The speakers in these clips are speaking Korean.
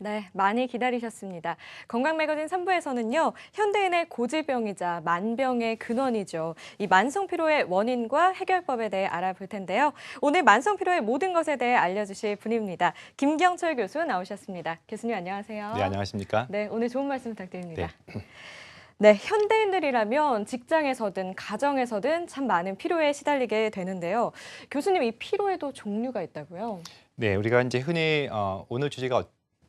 네, 많이 기다리셨습니다. 건강매거진 3부에서는요, 현대인의 고질병이자 만병의 근원이죠. 이 만성피로의 원인과 해결법에 대해 알아볼 텐데요. 오늘 만성피로의 모든 것에 대해 알려주실 분입니다. 김경철 교수 나오셨습니다. 교수님 안녕하세요. 네, 안녕하십니까? 네, 오늘 좋은 말씀 부탁드립니다. 네. 네, 현대인들이라면 직장에서든 가정에서든 참 많은 피로에 시달리게 되는데요. 교수님, 이 피로에도 종류가 있다고요? 네, 우리가 이제 흔히 오늘 주제가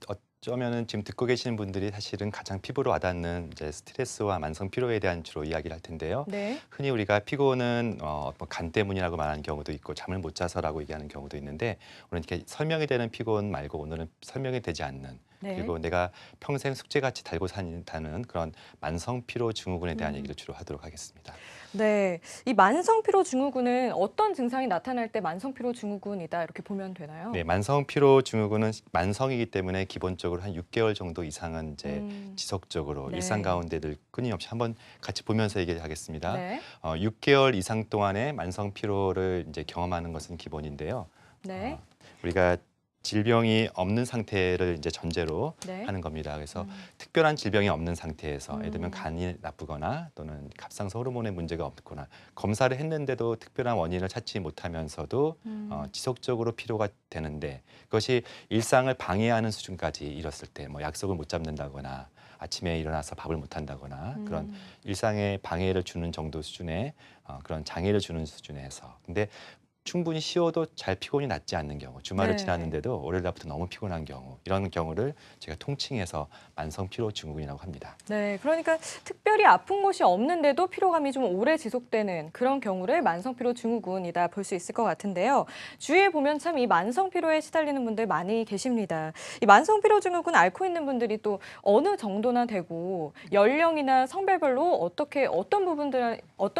어쩌면은 지금 듣고 계시는 분들이 사실은 가장 피부로 와닿는 이제 스트레스와 만성 피로에 대한 주로 이야기를 할 텐데요. 네. 흔히 우리가 피곤은 뭐간 때문이라고 말하는 경우도 있고 잠을 못 자서라고 얘기하는 경우도 있는데 오늘 이렇게 설명이 되는 피곤 말고 오늘은 설명이 되지 않는 네. 그리고 내가 평생 숙제같이 달고 사는 그런 만성 피로 증후군에 대한 얘기를 주로 하도록 하겠습니다. 네, 이 만성피로 증후군은 어떤 증상이 나타날 때 만성피로 증후군이다 이렇게 보면 되나요? 네, 만성 피로 증후군은 만성이기 때문에 기본적으로 한 6개월 정도 이상은 이제 지속적으로 네. 일상 가운데들 끊임없이 한번 같이 보면서 얘기하겠습니다. 네. 6개월 이상 동안의 만성 피로를 이제 경험하는 것은 기본인데요. 네. 우리가 질병이 없는 상태를 이제 전제로 네. 하는 겁니다. 그래서 특별한 질병이 없는 상태에서 예를 들면 간이 나쁘거나 또는 갑상선 호르몬의 문제가 없거나 검사를 했는데도 특별한 원인을 찾지 못하면서도 지속적으로 피로가 되는데 그것이 일상을 방해하는 수준까지 이뤘을 때 뭐 약속을 못 잡는다거나 아침에 일어나서 밥을 못 한다거나 그런 일상에 방해를 주는 정도 수준의 그런 장애를 주는 수준에서 근데 충분히 쉬어도 잘 피곤이 낫지 않는 경우, 주말을 네. 지났는데도 월요일 날부터 너무 피곤한 경우, 이런 경우를 제가 통칭해서 만성 피로 증후군이라고 합니다. 네, 그러니까 특별히 아픈 곳이 없는데도 피로감이 좀 오래 지속되는 그런 경우를 만성피로 증후군이다 볼 수 있을 것 같은데요. 주위에 보면 참 이 만성피로에 시달리는 분들 많이 계십니다. 이 만성피로 증후군 앓고 있는 분들이 또 어느 정도나 되고 연령이나 성별별로 어떤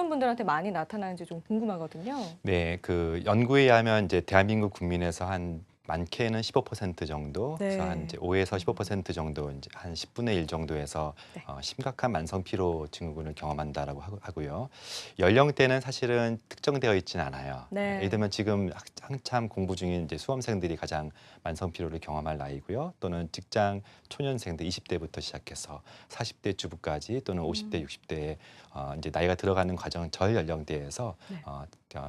분들한테 많이 나타나는지 좀 궁금하거든요. 네, 그 연구에 의하면 이제 대한민국 국민에서 한 많게는 15% 정도, 네. 그래서 한 이제 5에서 15% 정도, 이제 한 10분의 1 정도에서 네. 심각한 만성 피로 증후군을 경험한다라고 하고요. 연령대는 사실은 특정되어 있지는 않아요. 네. 예를 들면 지금 한참 공부 중인 이제 수험생들이 가장 만성 피로를 경험할 나이고요. 또는 직장 초년생들 20대부터 시작해서 40대 주부까지 또는 50대, 60대에 이제 나이가 들어가는 과정 전 연령대에서 네.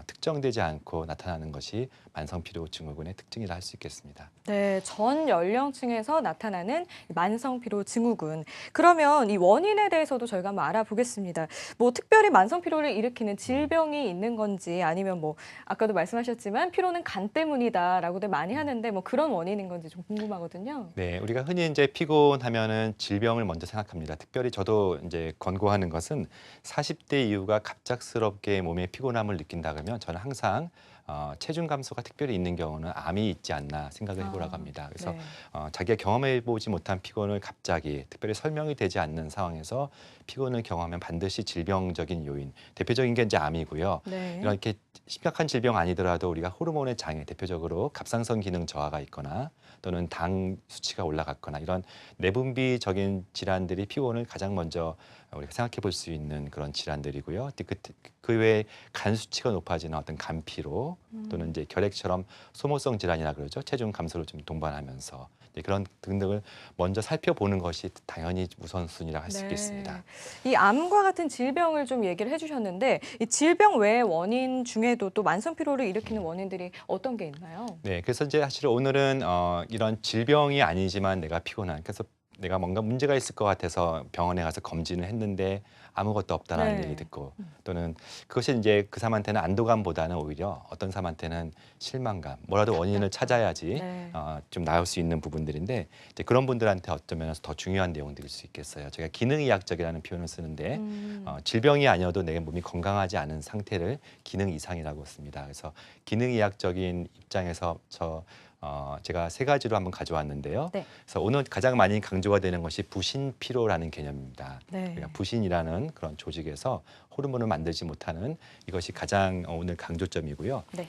특정되지 않고 나타나는 것이 만성 피로 증후군의 특징이라 할 수 있겠습니다. 네, 전 연령층에서 나타나는 만성피로 증후군. 그러면 이 원인에 대해서도 저희가 한번 알아보겠습니다. 뭐 특별히 만성피로를 일으키는 질병이 있는 건지 아니면 뭐 아까도 말씀하셨지만 피로는 간 때문이다라고들 많이 하는데 뭐 그런 원인인 건지 좀 궁금하거든요. 네, 우리가 흔히 이제 피곤하면은 질병을 먼저 생각합니다. 특별히 저도 이제 권고하는 것은 40대 이후가 갑작스럽게 몸에 피곤함을 느낀다 그러면 저는 항상 체중 감소가 특별히 있는 경우는 암이 있지 않나 생각을 해보라고 합니다. 그래서 네. 자기가 경험해보지 못한 피곤을 갑자기 특별히 설명이 되지 않는 상황에서 피곤을 경험하면 반드시 질병적인 요인, 대표적인 게 이제 암이고요. 네. 이렇게 심각한 질병 아니더라도 우리가 호르몬의 장애, 대표적으로 갑상선 기능 저하가 있거나 또는 당 수치가 올라갔거나 이런 내분비적인 질환들이 피곤을 가장 먼저 우리가 생각해 볼 수 있는 그런 질환들이고요. 그 외에 간 수치가 높아지는 어떤 간피로 또는 이제 결핵처럼 소모성 질환이라 그러죠. 체중 감소를 좀 동반하면서 그런 등등을 먼저 살펴보는 것이 당연히 우선순위라 할 수 있겠습니다. 이 암과 같은 질병을 좀 얘기를 해주셨는데 이 질병 외의 원인 중에도 또 만성 피로를 일으키는 원인들이 어떤 게 있나요? 네, 그래서 이제 사실 오늘은 이런 질병이 아니지만 내가 피곤한, 그래서 내가 뭔가 문제가 있을 것 같아서 병원에 가서 검진을 했는데 아무것도 없다라는 네. 얘기 듣고 또는 그것이 이제 그 사람한테는 안도감보다는 오히려 어떤 사람한테는 실망감, 뭐라도 원인을 찾아야지 네. 좀 나을 수 있는 부분들인데 이제 그런 분들한테 어쩌면 더 중요한 내용들일 수 있겠어요. 제가 기능의학적이라는 표현을 쓰는데 질병이 아니어도 내 몸이 건강하지 않은 상태를 기능 이상이라고 씁니다. 그래서 기능의학적인 입장에서 제가 세 가지로 한번 가져왔는데요. 네. 그래서 오늘 가장 많이 강조가 되는 것이 부신피로라는 개념입니다. 네. 그러니까 부신이라는 그런 조직에서 호르몬을 만들지 못하는 이것이 가장 오늘 강조점이고요. 네.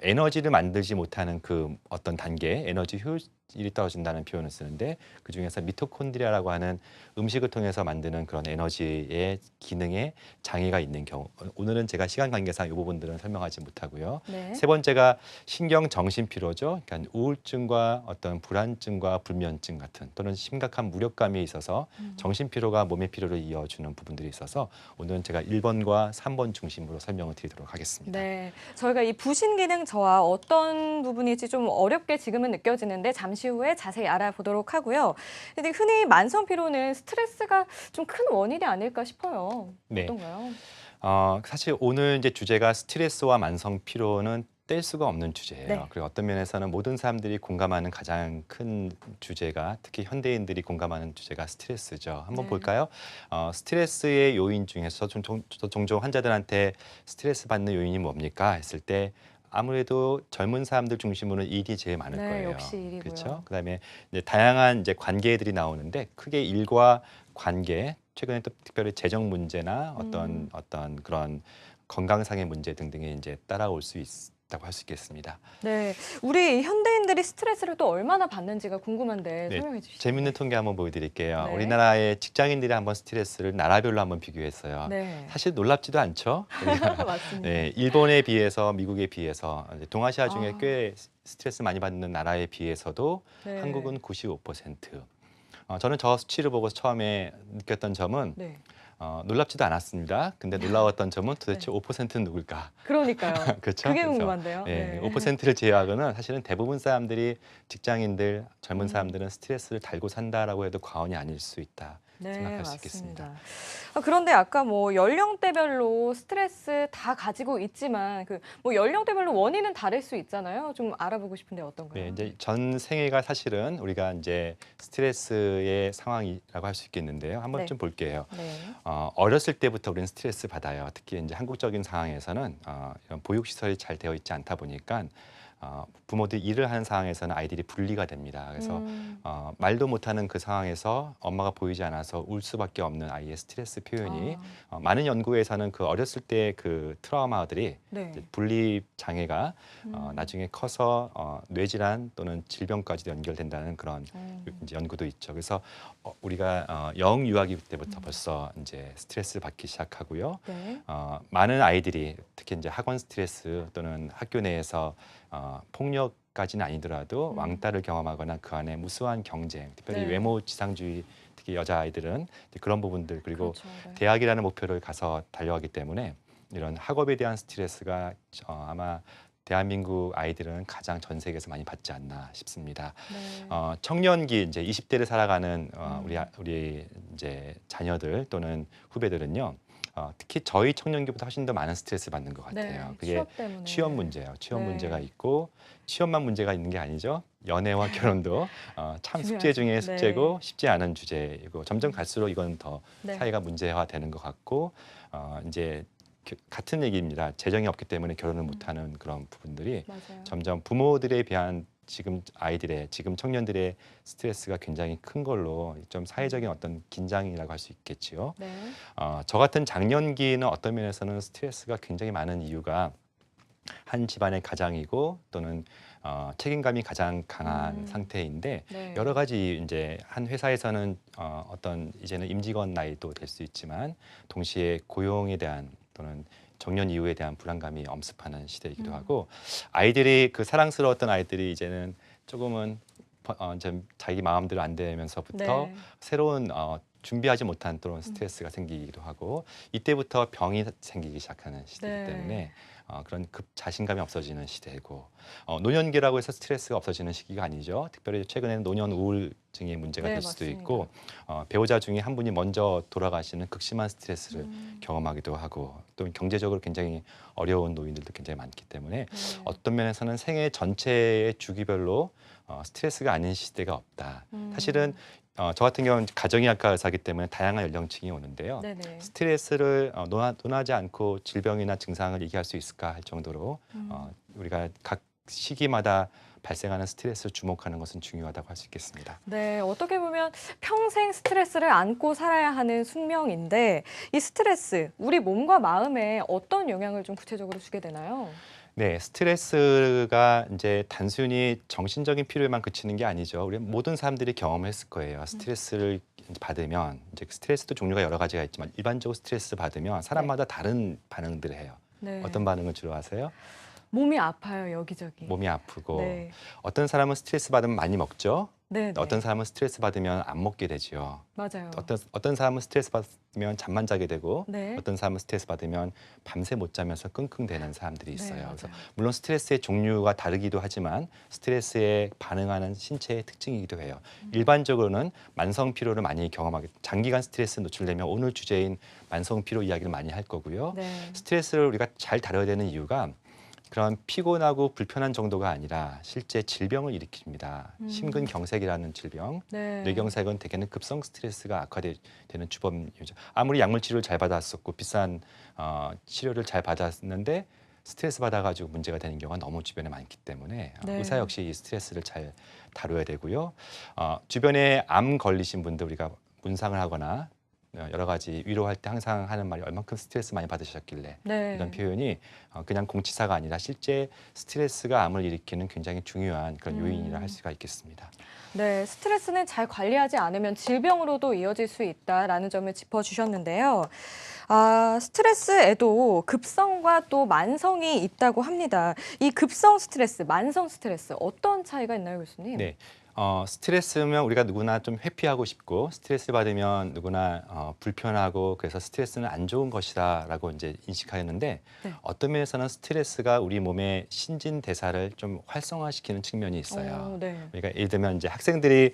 에너지를 만들지 못하는 그 어떤 단계, 에너지 효율이 떨어진다는 표현을 쓰는데 그 중에서 미토콘드리아라고 하는 음식을 통해서 만드는 그런 에너지의 기능에 장애가 있는 경우, 오늘은 제가 시간 관계상 이 부분들은 설명하지 못하고요. 네. 세 번째가 신경 정신 피로죠. 그러니까 우울증과 어떤 불안증과 불면증 같은 또는 심각한 무력감이 있어서 정신 피로가 몸의 피로를 이어주는 부분들이 있어서 오늘은 제가 1번과 3번 중심으로 설명을 드리도록 하겠습니다. 네, 저희가 이 부신 기능 저하 어떤 부분일지 좀 어렵게 지금은 느껴지는데 잠시 후에 자세히 알아보도록 하고요. 근데 흔히 만성 피로는 스트레스가 좀 큰 원인이 아닐까 싶어요. 네. 어떤가요? 사실 오늘 이제 주제가 스트레스와 만성 피로는 뗄 수가 없는 주제예요. 네. 그리고 어떤 면에서는 모든 사람들이 공감하는 가장 큰 주제가 특히 현대인들이 공감하는 주제가 스트레스죠. 한번 네. 볼까요? 스트레스의 요인 중에서 종종 환자들한테 스트레스 받는 요인이 뭡니까? 했을 때 아무래도 젊은 사람들 중심으로는 일이 제일 많을 네, 거예요. 역시 일이고요. 그렇죠? 그다음에 이제 다양한 이제 관계들이 나오는데 크게 일과 관계, 최근에 또 특별히 재정 문제나 어떤 그런 건강상의 문제 등등이 이제 따라올 수 있다고 할 수 있겠습니다. 네, 우리 현대인들이 스트레스를 또 얼마나 받는지가 궁금한데 네, 설명해 주시죠. 재밌는 통계 한번 보여드릴게요. 네. 우리나라의 직장인들이 한번 스트레스를 나라별로 한번 비교했어요. 네, 사실 놀랍지도 않죠. 우리가 맞습니다. 네, 일본에 비해서 미국에 비해서 이제 동아시아 중에 아. 꽤 스트레스 많이 받는 나라에 비해서도 네. 한국은 95%. 저는 저 수치를 보고 처음에 느꼈던 점은 네, 놀랍지도 않았습니다. 근데 놀라웠던 점은 도대체 5%는 누굴까? 그러니까요. 그렇죠? 그게 그래서 궁금한데요. 네, 네. 5%를 제외하고는 사실은 대부분 사람들이 직장인들, 젊은 음. 사람들은 스트레스를 달고 산다라고 해도 과언이 아닐 수 있다. 네, 생각할 수 맞습니다. 있겠습니다. 그런데 아까 뭐 연령대별로 스트레스 다 가지고 있지만 그 뭐 연령대별로 원인은 다를 수 있잖아요. 좀 알아보고 싶은데 어떤가요? 네, 이제 전 생애가 사실은 우리가 이제 스트레스의 상황이라고 할 수 있겠는데요. 한번 네. 좀 볼게요. 네. 어렸을 때부터 우리는 스트레스 받아요. 특히 이제 한국적인 상황에서는 이런 보육 시설이 잘 되어 있지 않다 보니까 부모들이 일을 하는 상황에서는 아이들이 분리가 됩니다. 그래서 말도 못하는 그 상황에서 엄마가 보이지 않아서 울 수밖에 없는 아이의 스트레스 표현이 많은 연구에서는 그 어렸을 때 그 트라우마들이 네. 이제 분리 장애가 나중에 커서 뇌질환 또는 질병까지도 연결된다는 그런 이제 연구도 있죠. 그래서 우리가 영유아기 때부터 벌써 이제 스트레스를 받기 시작하고요. 네. 많은 아이들이 특히 이제 학원 스트레스 또는 학교 내에서 폭력까지는 아니더라도 왕따를 경험하거나 그 안에 무수한 경쟁, 특별히 네. 외모 지상주의, 특히 여자아이들은 그런 부분들 그리고 그렇죠. 네. 대학이라는 목표를 가서 달려가기 때문에 이런 학업에 대한 스트레스가 아마 대한민국 아이들은 가장 전 세계에서 많이 받지 않나 싶습니다. 네. 청년기 이제 20대를 살아가는 우리 이제 자녀들 또는 후배들은요. 특히 저희 청년기보다 훨씬 더 많은 스트레스 받는 것 같아요. 네. 그게 취업 때문에. 취업 문제예요. 취업 네. 문제가 있고 취업만 문제가 있는 게 아니죠. 연애와 결혼도 참 중요하죠. 숙제 중에 숙제고 네. 쉽지 않은 주제이고 점점 갈수록 이건 더 네. 사회가 문제화되는 것 같고 이제 같은 얘기입니다. 재정이 없기 때문에 결혼을 못하는 그런 부분들이 맞아요. 점점 부모들에 대한 지금 아이들의 지금 청년들의 스트레스가 굉장히 큰 걸로 좀 사회적인 어떤 긴장이라고 할 수 있겠지요. 네. 저 같은 장년기는 어떤 면에서는 스트레스가 굉장히 많은 이유가 한 집안의 가장이고 또는 책임감이 가장 강한 상태인데 네. 여러 가지 이제 한 회사에서는 어떤 이제는 임직원 나이도 될 수 있지만 동시에 고용에 대한 또는 정년 이후에 대한 불안감이 엄습하는 시대이기도 하고 아이들이 그 사랑스러웠던 아이들이 이제는 조금은 좀 자기 마음대로 안 되면서부터 네. 새로운 준비하지 못한 또는 스트레스가 생기기도 하고 이때부터 병이 생기기 시작하는 시대이기 네. 때문에 그런 급 자신감이 없어지는 시대고 노년기라고 해서 스트레스가 없어지는 시기가 아니죠. 특별히 최근에는 노년 우울증의 문제가 네, 될 수도 맞습니다. 있고 배우자 중에 한 분이 먼저 돌아가시는 극심한 스트레스를 경험하기도 하고 또 경제적으로 굉장히 어려운 노인들도 굉장히 많기 때문에 네. 어떤 면에서는 생애 전체의 주기별로 스트레스가 아닌 시대가 없다. 사실은 저 같은 경우는 가정의학과 의사이기 때문에 다양한 연령층이 오는데요. 네네. 스트레스를 논하지 않고 질병이나 증상을 얘기할 수 있을까 할 정도로 우리가 각 시기마다 발생하는 스트레스를 주목하는 것은 중요하다고 할 수 있겠습니다. 네, 어떻게 보면 평생 스트레스를 안고 살아야 하는 숙명인데 이 스트레스, 우리 몸과 마음에 어떤 영향을 좀 구체적으로 주게 되나요? 네, 스트레스가 이제 단순히 정신적인 피로에만 그치는 게 아니죠. 우리 모든 사람들이 경험했을 거예요. 스트레스를 받으면 이제 스트레스도 종류가 여러 가지가 있지만 일반적으로 스트레스 받으면 사람마다 다른 반응들을 해요. 네. 어떤 반응을 주로 하세요? 몸이 아파요, 여기저기. 몸이 아프고 네. 어떤 사람은 스트레스 받으면 많이 먹죠. 네, 네. 어떤 사람은 스트레스 받으면 안 먹게 되죠. 맞아요. 어떤 사람은 스트레스 받으면 잠만 자게 되고 네. 어떤 사람은 스트레스 받으면 밤새 못 자면서 끙끙대는 사람들이 네, 있어요. 맞아요. 그래서 물론 스트레스의 종류가 다르기도 하지만 스트레스에 반응하는 신체의 특징이기도 해요. 일반적으로는 만성 피로를 많이 경험하게 장기간 스트레스 노출되면 오늘 주제인 만성 피로 이야기를 많이 할 거고요. 네. 스트레스를 우리가 잘 다뤄야 되는 이유가 그런 피곤하고 불편한 정도가 아니라 실제 질병을 일으킵니다. 심근경색이라는 질병, 네. 뇌경색은 대개는 급성 스트레스가 악화되는 주범이죠. 아무리 약물 치료를 잘 받았었고 비싼 치료를 잘 받았는데 스트레스 받아가지고 문제가 되는 경우가 너무 주변에 많기 때문에 네. 의사 역시 이 스트레스를 잘 다뤄야 되고요. 주변에 암 걸리신 분들 우리가 문상을 하거나 여러 가지 위로할 때 항상 하는 말이 얼만큼 스트레스 많이 받으셨길래 네. 이런 표현이 그냥 공치사가 아니라 실제 스트레스가 암을 일으키는 굉장히 중요한 그런 요인이라 할 수가 있겠습니다. 네, 스트레스는 잘 관리하지 않으면 질병으로도 이어질 수 있다라는 점을 짚어주셨는데요. 스트레스에도 급성과 또 만성이 있다고 합니다. 이 급성 스트레스, 만성 스트레스 어떤 차이가 있나요, 교수님? 네. 스트레스면 우리가 누구나 좀 회피하고 싶고 스트레스 받으면 누구나 불편하고 그래서 스트레스는 안 좋은 것이다라고 이제 인식하였는데 네. 어떤 면에서는 스트레스가 우리 몸의 신진대사를 좀 활성화시키는 측면이 있어요. 네. 그러니까 예를 들면 이제 학생들이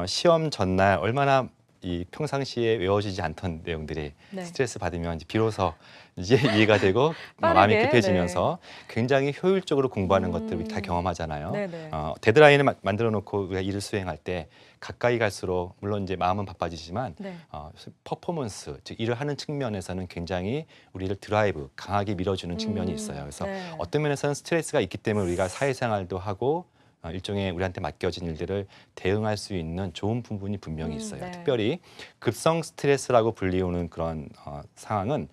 시험 전날 얼마나 이 평상시에 외워지지 않던 내용들이 네. 스트레스 받으면 이제 비로소 이제 이해가 되고 빠르게, 마음이 급해지면서 굉장히 효율적으로 공부하는 것들 우리 다 경험하잖아요. 네네. 데드라인을 만들어 놓고 우리가 일을 수행할 때 가까이 갈수록 물론 이제 마음은 바빠지지만 네. 퍼포먼스 즉 일을 하는 측면에서는 굉장히 우리를 드라이브 강하게 밀어주는 측면이 있어요. 그래서 네. 어떤 면에서는 스트레스가 있기 때문에 우리가 사회생활도 하고 일종의 우리한테 맡겨진 일들을 대응할 수 있는 좋은 부분이 분명히 있어요. 네. 특별히 급성 스트레스라고 불리우는 그런 상황은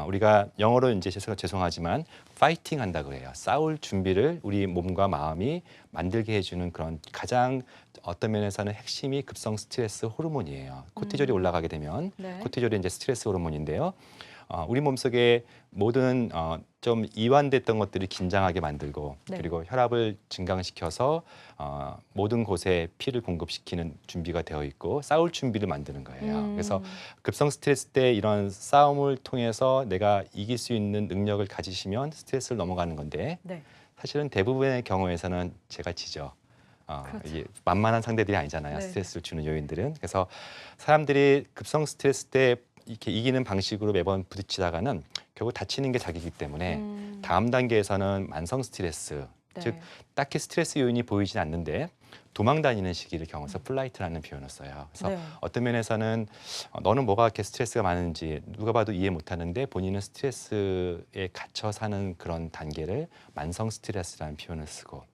우리가 영어로 이제 죄송하지만 파이팅 한다고 해요. 싸울 준비를 우리 몸과 마음이 만들게 해주는 그런 가장 어떤 면에서는 핵심이 급성 스트레스 호르몬이에요. 코티졸이 올라가게 되면 네. 코티졸이 이제 스트레스 호르몬인데요. 우리 몸속에 모든 좀 이완됐던 것들이 긴장하게 만들고 네. 그리고 혈압을 증강시켜서 모든 곳에 피를 공급시키는 준비가 되어 있고 싸울 준비를 만드는 거예요. 그래서 급성 스트레스 때 이런 싸움을 통해서 내가 이길 수 있는 능력을 가지시면 스트레스를 넘어가는 건데 네. 사실은 대부분의 경우에서는 제가 지죠. 그렇죠. 이게 만만한 상대들이 아니잖아요. 네. 스트레스를 주는 요인들은. 그래서 사람들이 급성 스트레스 때 이렇게 이기는 방식으로 매번 부딪히다가는 결국 다치는 게 자기이기 때문에 다음 단계에서는 만성 스트레스, 네. 즉 딱히 스트레스 요인이 보이진 않는데 도망 다니는 시기를 경험해서 플라이트라는 표현을 써요. 그래서 네. 어떤 면에서는 너는 뭐가 이렇게 스트레스가 많은지 누가 봐도 이해 못하는데 본인은 스트레스에 갇혀 사는 그런 단계를 만성 스트레스라는 표현을 쓰고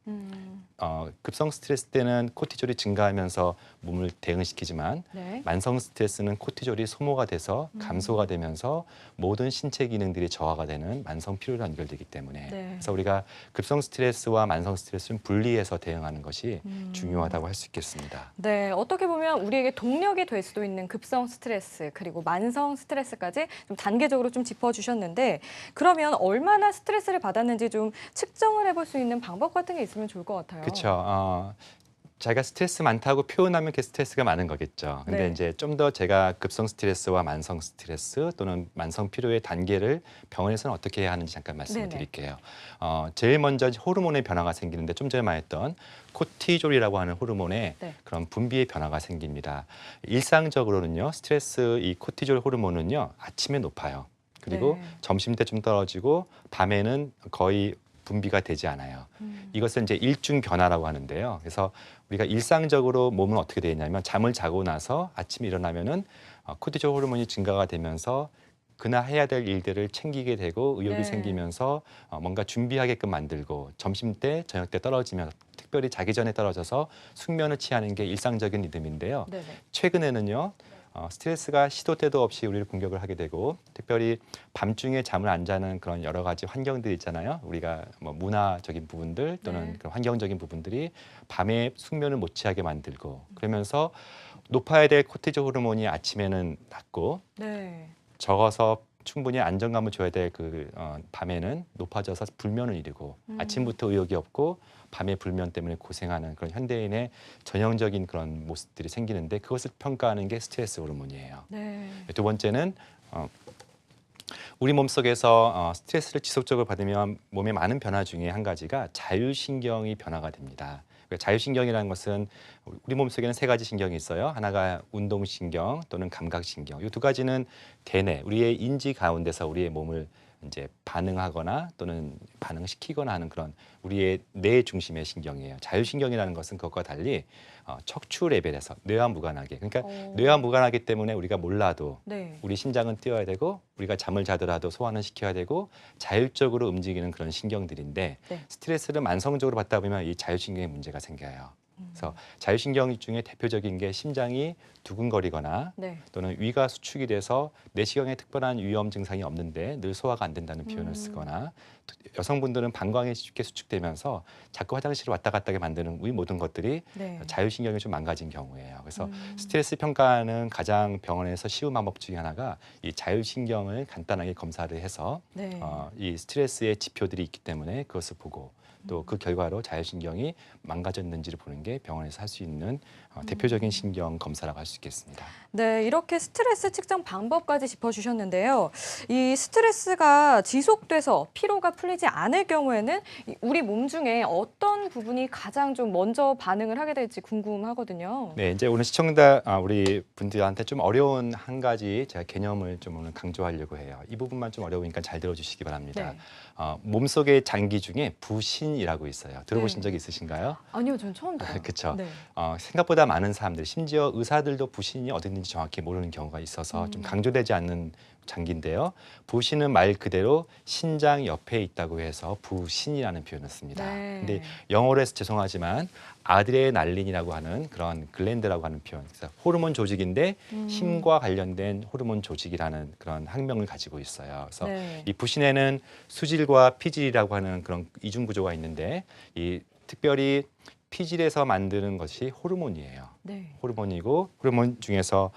급성 스트레스 때는 코티졸이 증가하면서 몸을 대응시키지만 네. 만성 스트레스는 코티졸이 소모가 돼서 감소가 되면서 모든 신체 기능들이 저하가 되는 만성 피로로 연결되기 때문에 네. 그래서 우리가 급성 스트레스와 만성 스트레스는 분리해서 대응하는 것이 중요하다고 할 수 있겠습니다. 네, 어떻게 보면 우리에게 동력이 될 수도 있는 급성 스트레스 그리고 만성 스트레스까지 좀 단계적으로 좀 짚어주셨는데 그러면 얼마나 스트레스를 받았는지 좀 측정을 해볼 수 있는 방법 같은 게 있으면 좋을 것 같아요. 그렇죠. 자기가 스트레스 많다고 표현하면 그 스트레스가 많은 거겠죠. 근데 네. 이제 좀 더 제가 급성 스트레스와 만성 스트레스 또는 만성 피로의 단계를 병원에서는 어떻게 해야 하는지 잠깐 말씀을 네네. 드릴게요. 제일 먼저 호르몬의 변화가 생기는데 좀 전에 말했던 코티졸이라고 하는 호르몬의 네. 그런 분비의 변화가 생깁니다. 일상적으로는요, 스트레스 이 코티졸 호르몬은요, 아침에 높아요. 그리고 네. 점심 때 좀 떨어지고 밤에는 거의 분비가 되지 않아요. 이것은 이제 일중 변화라고 하는데요. 그래서 우리가 일상적으로 몸은 어떻게 되어 있냐면 잠을 자고 나서 아침에 일어나면은 코티졸 호르몬이 증가가 되면서 그날 해야 될 일들을 챙기게 되고 의욕이 네. 생기면서 뭔가 준비하게끔 만들고 점심 때 저녁 때 떨어지면 특별히 자기 전에 떨어져서 숙면을 취하는 게 일상적인 리듬인데요. 네네. 최근에는요. 스트레스가 시도 때도 없이 우리를 공격을 하게 되고 특별히 밤중에 잠을 안 자는 그런 여러 가지 환경들 있잖아요. 우리가 뭐 문화적인 부분들 또는 네. 그런 환경적인 부분들이 밤에 숙면을 못 취하게 만들고 그러면서 높아야 될 코티졸 호르몬이 아침에는 낮고 네. 적어서 충분히 안정감을 줘야 될 밤에는 높아져서 불면을 이루고 아침부터 의욕이 없고 밤에 불면 때문에 고생하는 그런 현대인의 전형적인 그런 모습들이 생기는데 그것을 평가하는 게 스트레스 호르몬이에요. 네. 두 번째는 우리 몸속에서 스트레스를 지속적으로 받으면 몸에 많은 변화 중에 한 가지가 자율신경이 변화가 됩니다. 자율신경이라는 것은 우리 몸속에는 세 가지 신경이 있어요. 하나가 운동신경 또는 감각신경. 이 두 가지는 대뇌, 우리의 인지 가운데서 우리의 몸을 이제 반응하거나 또는 반응시키거나 하는 그런 우리의 뇌 중심의 신경이에요. 자율신경이라는 것은 그것과 달리 척추 레벨에서 뇌와 무관하게. 그러니까 뇌와 무관하기 때문에 우리가 몰라도 네. 우리 심장은 뛰어야 되고 우리가 잠을 자더라도 소화는 시켜야 되고 자율적으로 움직이는 그런 신경들인데 네. 스트레스를 만성적으로 받다 보면 이 자율신경에 문제가 생겨요. 그래서 자율신경 중에 대표적인 게 심장이 두근거리거나 네. 또는 위가 수축이 돼서 내시경에 특별한 위험 증상이 없는데 늘 소화가 안 된다는 표현을 쓰거나 또 여성분들은 방광이 쉽게 수축되면서 자꾸 화장실을 왔다 갔다 하게 만드는 이 모든 것들이 네. 자율신경이 좀 망가진 경우예요. 그래서 스트레스 평가는 가장 병원에서 쉬운 방법 중에 하나가 이 자율신경을 간단하게 검사를 해서 네. 이 스트레스의 지표들이 있기 때문에 그것을 보고 또 그 결과로 자율신경이 망가졌는지를 보는 게 병원에서 할 수 있는 대표적인 신경 검사라고 할 수 있겠습니다. 네, 이렇게 스트레스 측정 방법까지 짚어주셨는데요. 이 스트레스가 지속돼서 피로가 풀리지 않을 경우에는 우리 몸 중에 어떤 부분이 가장 좀 먼저 반응을 하게 될지 궁금하거든요. 네, 이제 오늘 우리 분들한테 좀 어려운 한 가지 제가 개념을 좀 오늘 강조하려고 해요. 이 부분만 좀 어려우니까 잘 들어주시기 바랍니다. 네. 몸속의 장기 중에 부신이라고 있어요. 들어보신 네. 적이 있으신가요? 아니요, 전 처음 들어요. 그렇죠. 네. 생각보다 많은 사람들, 심지어 의사들도 부신이 어디 있는지 정확히 모르는 경우가 있어서 좀 강조되지 않는 장기인데요. 부신은 말 그대로 신장 옆에 있다고 해서 부신이라는 표현을 씁니다. 네. 근데 영어로 해서 죄송하지만 아드레날린이라고 하는 그런 글랜드라고 하는 표현, 그래서 호르몬 조직인데 힘과 관련된 호르몬 조직이라는 그런 학명을 가지고 있어요. 그래서 네. 이 부신에는 수질과 피질이라고 하는 그런 이중 구조가 있는데 이 특별히 피질에서 만드는 것이 호르몬이에요. 네. 호르몬이고 호르몬 중에서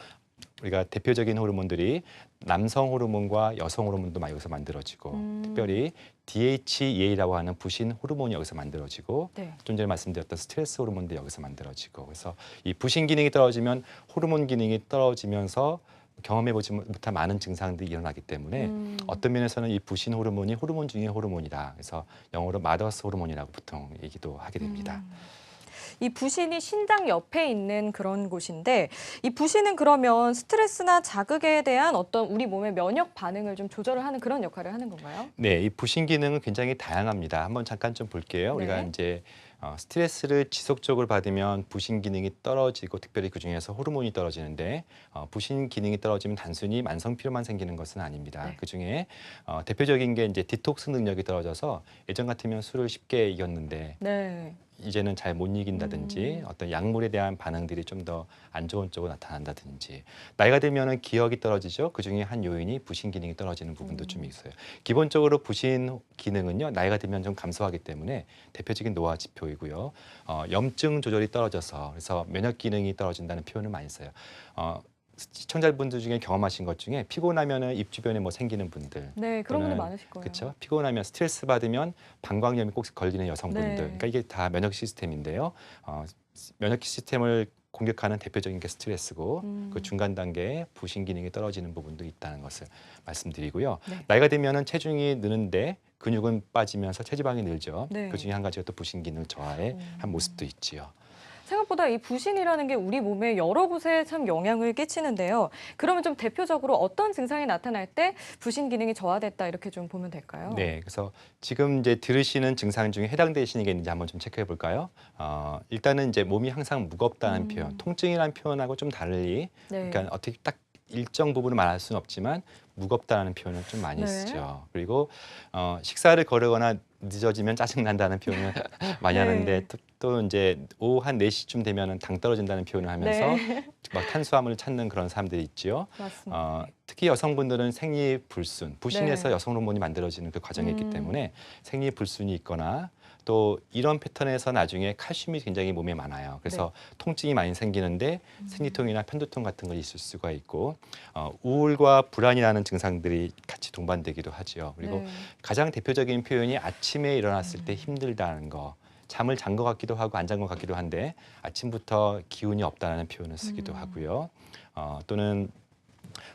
우리가 대표적인 호르몬들이 남성 호르몬과 여성 호르몬도 많이 여기서 만들어지고 특별히 DHEA라고 하는 부신 호르몬이 여기서 만들어지고 네. 좀 전에 말씀드렸던 스트레스 호르몬도 여기서 만들어지고 그래서 이 부신 기능이 떨어지면 호르몬 기능이 떨어지면서 경험해보지 못한 많은 증상들이 일어나기 때문에 어떤 면에서는 이 부신 호르몬이 호르몬 중의 호르몬이다. 그래서 영어로 마더스 호르몬이라고 보통 얘기도 하게 됩니다. 이 부신이 신장 옆에 있는 그런 곳인데 이 부신은 그러면 스트레스나 자극에 대한 어떤 우리 몸의 면역 반응을 좀 조절을 하는 그런 역할을 하는 건가요? 네, 이 부신 기능은 굉장히 다양합니다. 한번 잠깐 좀 볼게요. 우리가 네. 이제 스트레스를 지속적으로 받으면 부신 기능이 떨어지고 특별히 그 중에서 호르몬이 떨어지는데 부신 기능이 떨어지면 단순히 만성 피로만 생기는 것은 아닙니다. 네. 그 중에 대표적인 게 이제 디톡스 능력이 떨어져서 예전 같으면 술을 쉽게 이겼는데 네. 이제는 잘 못 이긴다든지 어떤 약물에 대한 반응들이 좀 더 안 좋은 쪽으로 나타난다든지 나이가 들면은 기억이 떨어지죠. 그 중에 한 요인이 부신 기능이 떨어지는 부분도 좀 있어요. 기본적으로 부신 기능은요 나이가 들면 좀 감소하기 때문에 대표적인 노화 지표이고요. 염증 조절이 떨어져서 그래서 면역 기능이 떨어진다는 표현을 많이 써요. 시청자분들 중에 경험하신 것 중에 피곤하면은 입 주변에 뭐 생기는 분들, 네, 그런 분들 또는 많으실 거예요. 그렇죠. 피곤하면 스트레스 받으면 방광염이 꼭 걸리는 여성분들. 네. 그러니까 이게 다 면역 시스템인데요. 면역 시스템을 공격하는 대표적인 게 스트레스고 그 중간 단계에 부신 기능이 떨어지는 부분도 있다는 것을 말씀드리고요. 네. 나이가 들면은 체중이 느는데 근육은 빠지면서 체지방이 늘죠. 네. 그 중에 한 가지가 또 부신 기능 저하의 한 모습도 있지요. 생각보다 이 부신이라는 게 우리 몸에 여러 곳에 참 영향을 끼치는데요. 그러면 좀 대표적으로 어떤 증상이 나타날 때 부신 기능이 저하됐다 이렇게 좀 보면 될까요? 네, 그래서 지금 이제 들으시는 증상 중에 해당되시는 게 있는지 한번 좀 체크해 볼까요? 일단은 이제 몸이 항상 무겁다는 표현, 통증이라는 표현하고 좀 달리, 네. 그러니까 어떻게 딱 일정 부분을 말할 수는 없지만 무겁다는 표현을 좀 많이 네. 쓰죠. 그리고 식사를 거르거나 늦어지면 짜증 난다는 표현을 많이 네. 하는데 또 이제 오후 한 4시쯤 되면은 당 떨어진다는 표현을 하면서 네. 막 탄수화물을 찾는 그런 사람들이 있지요. 맞습니다. 특히 여성분들은 생리불순, 부신에서 네. 여성 호르몬이 만들어지는 그 과정이 있기 음. 때문에 생리불순이 있거나 또 이런 패턴에서 나중에 칼슘이 굉장히 몸에 많아요. 그래서 통증이 많이 생기는데 생리통이나 편두통 같은 거 있을 수가 있고 우울과 불안이라는 증상들이 같이 동반되기도 하죠. 그리고 네. 가장 대표적인 표현이 아침에 일어났을 때 힘들다는 거. 잠을 잔 것 같기도 하고 안 잔 것 같기도 한데 아침부터 기운이 없다는 표현을 쓰기도 하고요. 또는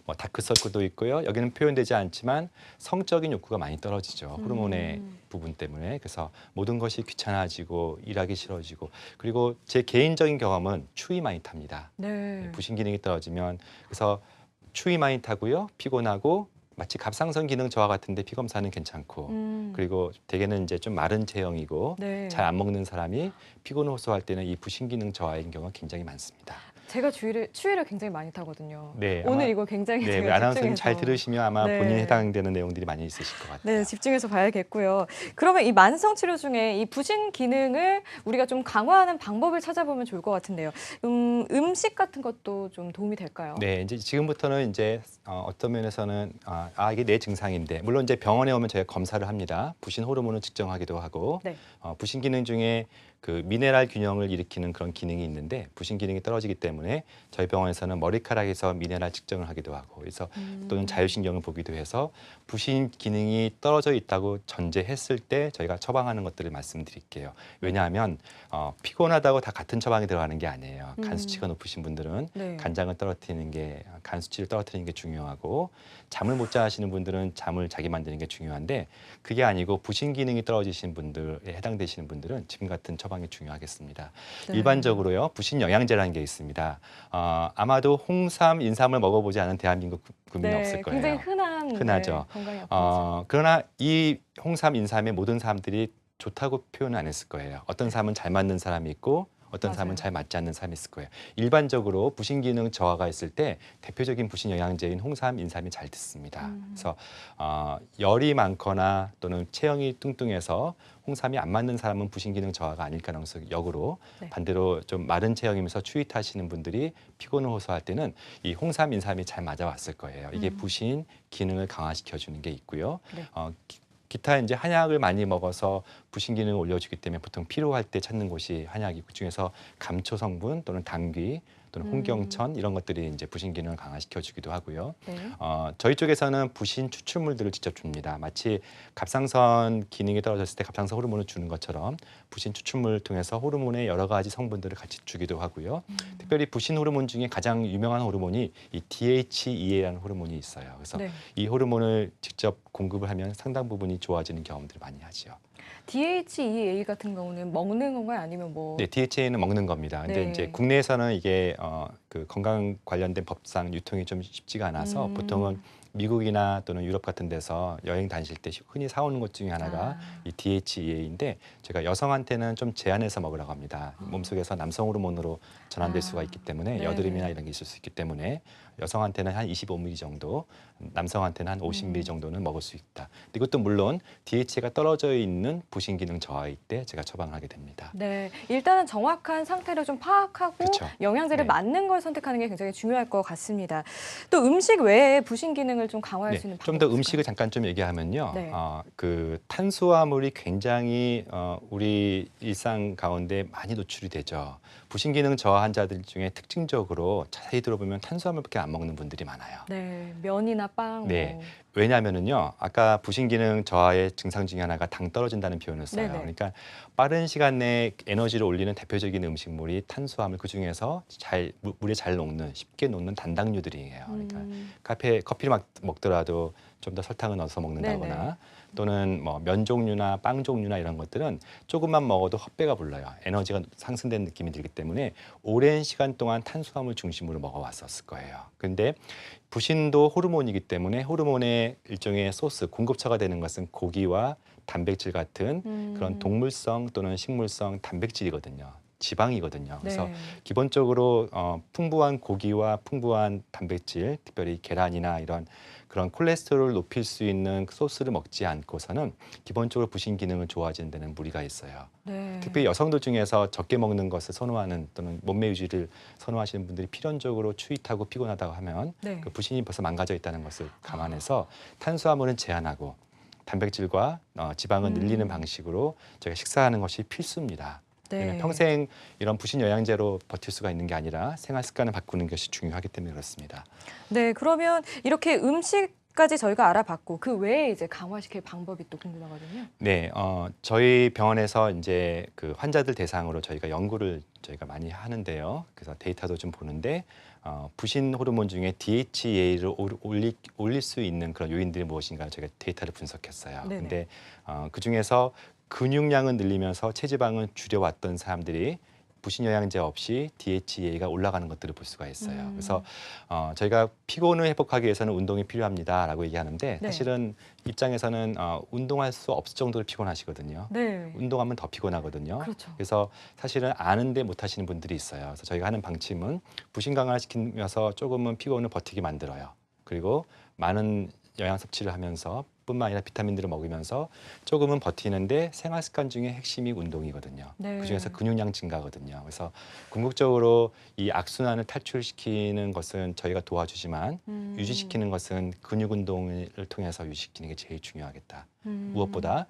뭐 다크서클도 있고요. 여기는 표현되지 않지만 성적인 욕구가 많이 떨어지죠. 호르몬의 부분 때문에. 그래서 모든 것이 귀찮아지고 일하기 싫어지고 그리고 제 개인적인 경험은 추위 많이 탑니다. 네. 부신 기능이 떨어지면 그래서 추위 많이 타고요. 피곤하고 마치 갑상선 기능 저하 같은데 피 검사는 괜찮고 그리고 대개는 이제 좀 마른 체형이고 네. 잘 안 먹는 사람이 피곤 호소할 때는 이 부신 기능 저하인 경우가 굉장히 많습니다. 제가 추위를 굉장히 많이 타거든요. 네, 오늘 아마 이거 굉장히 네, 제가 아나운서님 집중해서 잘 들으시면 아마 네. 본인에 해당되는 내용들이 많이 있으실 것 같아요. 네, 집중해서 봐야겠고요. 그러면 이 만성 치료 중에 이 부신 기능을 우리가 좀 강화하는 방법을 찾아보면 좋을 것 같은데요. 음식 같은 것도 좀 도움이 될까요? 네, 이제 지금부터는 이제 어떤 면에서는 이게 내 증상인데 물론 이제 병원에 오면 저희가 검사를 합니다. 부신 호르몬을 측정하기도 하고 네. 부신 기능 중에 그 미네랄 균형을 일으키는 그런 기능이 있는데 부신 기능이 떨어지기 때문에 저희 병원에서는 머리카락에서 미네랄 측정을 하기도 하고 그래서 또는 자율신경을 보기도 해서 부신 기능이 떨어져 있다고 전제했을 때 저희가 처방하는 것들을 말씀드릴게요. 왜냐하면 피곤하다고 다 같은 처방이 들어가는 게 아니에요. 간 수치가 높으신 분들은 네. 간 수치를 떨어뜨리는 게 중요하고 잠을 못 자시는 분들은 잠을 자게 만드는 게 중요한데 그게 아니고 부신 기능이 떨어지신 분들에 해당되시는 분들은 지금 같은 처방이 중요하겠습니다. 네. 일반적으로요 부신 영양제라는 게 있습니다. 아마도 홍삼, 인삼을 먹어보지 않은 대한민국 국민은 네, 없을 거예요. 굉장히 흔하죠. 건강약이죠. 그러나 이 홍삼, 인삼의 모든 사람들이 좋다고 표현은 안 했을 거예요. 어떤 사람은 잘 맞는 사람이 있고 어떤 사람은 맞아요. 잘 맞지 않는 사람이 있을 거예요. 일반적으로 부신 기능 저하가 있을 때 대표적인 부신 영양제인 홍삼, 인삼이 잘 듣습니다. 그래서 열이 많거나 또는 체형이 뚱뚱해서 홍삼이 안 맞는 사람은 부신 기능 저하가 아닐 가능성이 역으로 네. 반대로 좀 마른 체형이면서 추위 타시는 분들이 피곤을 호소할 때는 이 홍삼, 인삼이 잘 맞아왔을 거예요. 이게 부신 기능을 강화시켜 주는 게 있고요. 네. 기타 이제 한약을 많이 먹어서 부신 기능을 올려주기 때문에 보통 피로할 때 찾는 곳이 한약이 그 중에서 감초 성분 또는 당귀 또는 홍경천 이런 것들이 이제 부신 기능을 강화시켜 주기도 하고요. 네. 저희 쪽에서는 부신 추출물들을 직접 줍니다. 마치 갑상선 기능이 떨어졌을 때 갑상선 호르몬을 주는 것처럼 부신 추출물을 통해서 호르몬의 여러 가지 성분들을 같이 주기도 하고요. 특별히 부신 호르몬 중에 가장 유명한 호르몬이 이 DHEA라는 호르몬이 있어요. 그래서 네. 이 호르몬을 직접 공급을 하면 상당 부분이 좋아지는 경험들을 많이 하죠. DHEA 같은 경우는 먹는 건가요? 아니면 뭐? 네, DHA는 먹는 겁니다. 근데 네. 이제 국내에서는 이게 그 건강 관련된 법상 유통이 좀 쉽지가 않아서 보통은 미국이나 또는 유럽 같은 데서 여행 다니실 때 흔히 사오는 것 중에 하나가 이 DHEA인데 제가 여성한테는 좀 제한해서 먹으라고 합니다. 몸속에서 남성 호르몬으로 전환될 수가 있기 때문에 네. 여드름이나 이런 게 있을 수 있기 때문에 여성한테는 한 25ml 정도, 남성한테는 한 50ml 정도는 먹을 수 있다. 이것도 물론 DHA가 떨어져 있는 부신 기능 저하일 때 제가 처방을 하게 됩니다. 네, 일단은 정확한 상태를 좀 파악하고 그쵸. 영양제를 네. 맞는 걸 선택하는 게 굉장히 중요할 것 같습니다. 또 음식 외에 부신 기능을 좀 강화할 네, 수 있는 좀 더 방법이 음식을 잠깐 좀 얘기하면요. 네. 그 탄수화물이 굉장히 우리 일상 가운데 많이 노출이 되죠. 부신 기능 저하 환자들 중에 특징적으로 자세히 들어보면 탄수화물밖에 안 먹는 분들이 많아요. 네, 면이나 빵. 네. 뭐. 왜냐하면은요, 아까 부신 기능 저하의 증상 중에 하나가 당 떨어진다는 표현을 써요. 네네. 그러니까 빠른 시간 내에 에너지를 올리는 대표적인 음식물이 탄수화물 그 중에서 물에 잘 녹는 쉽게 녹는 단당류들이에요. 그러니까 커피를 먹더라도 좀 더 설탕을 넣어서 먹는다거나 네네. 또는 뭐 면 종류나 빵 종류나 이런 것들은 조금만 먹어도 헛배가 불러요. 에너지가 상승된 느낌이 들기 때문에 오랜 시간 동안 탄수화물 중심으로 먹어왔었을 거예요. 근데 부신도 호르몬이기 때문에 호르몬의 일종의 소스, 공급처가 되는 것은 고기와 단백질 같은 그런 동물성 또는 식물성 단백질이거든요. 지방이거든요. 그래서 네. 기본적으로 풍부한 고기와 풍부한 단백질, 특별히 계란이나 이런 그런 콜레스테롤을 높일 수 있는 소스를 먹지 않고서는 기본적으로 부신 기능을 좋아지는 데는 무리가 있어요. 네. 특히 여성들 중에서 적게 먹는 것을 선호하는 또는 몸매 유지를 선호하시는 분들이 필연적으로 추위 타고 피곤하다고 하면 네. 그 부신이 벌써 망가져 있다는 것을 감안해서 탄수화물은 제한하고 단백질과 지방은 늘리는 방식으로 저희가 식사하는 것이 필수입니다. 왜냐하면 네. 평생 이런 부신 영양제로 버틸 수가 있는 게 아니라 생활 습관을 바꾸는 것이 중요하기 때문에 그렇습니다. 네, 그러면 이렇게 음식까지 저희가 알아봤고 그 외에 이제 강화시킬 방법이 또 궁금하거든요. 네, 저희 병원에서 이제 그 환자들 대상으로 저희가 연구를 저희가 많이 하는데요. 그래서 데이터도 좀 보는데 부신 호르몬 중에 DHEA를 올릴 수 있는 그런 요인들이 무엇인가 저희가 데이터를 분석했어요. 네네. 근데 그 중에서 근육량은 늘리면서 체지방은 줄여왔던 사람들이 부신 영양제 없이 DHEA가 올라가는 것들을 볼 수가 있어요. 그래서 저희가 피곤을 회복하기 위해서는 운동이 필요합니다라고 얘기하는데 네. 사실은 입장에서는 운동할 수 없을 정도로 피곤하시거든요. 네. 운동하면 더 피곤하거든요. 그렇죠. 그래서 사실은 아는데 못하시는 분들이 있어요. 그래서 저희가 하는 방침은 부신 강화시키면서 조금은 피곤을 버티게 만들어요. 그리고 많은 영양 섭취를 하면서 뿐만 아니라 비타민들을 먹으면서 조금은 버티는데 생활 습관 중에 핵심이 운동이거든요. 네. 그중에서 근육량 증가거든요. 그래서 궁극적으로 이 악순환을 탈출시키는 것은 저희가 도와주지만 유지시키는 것은 근육 운동을 통해서 유지시키는 게 제일 중요하겠다. 무엇보다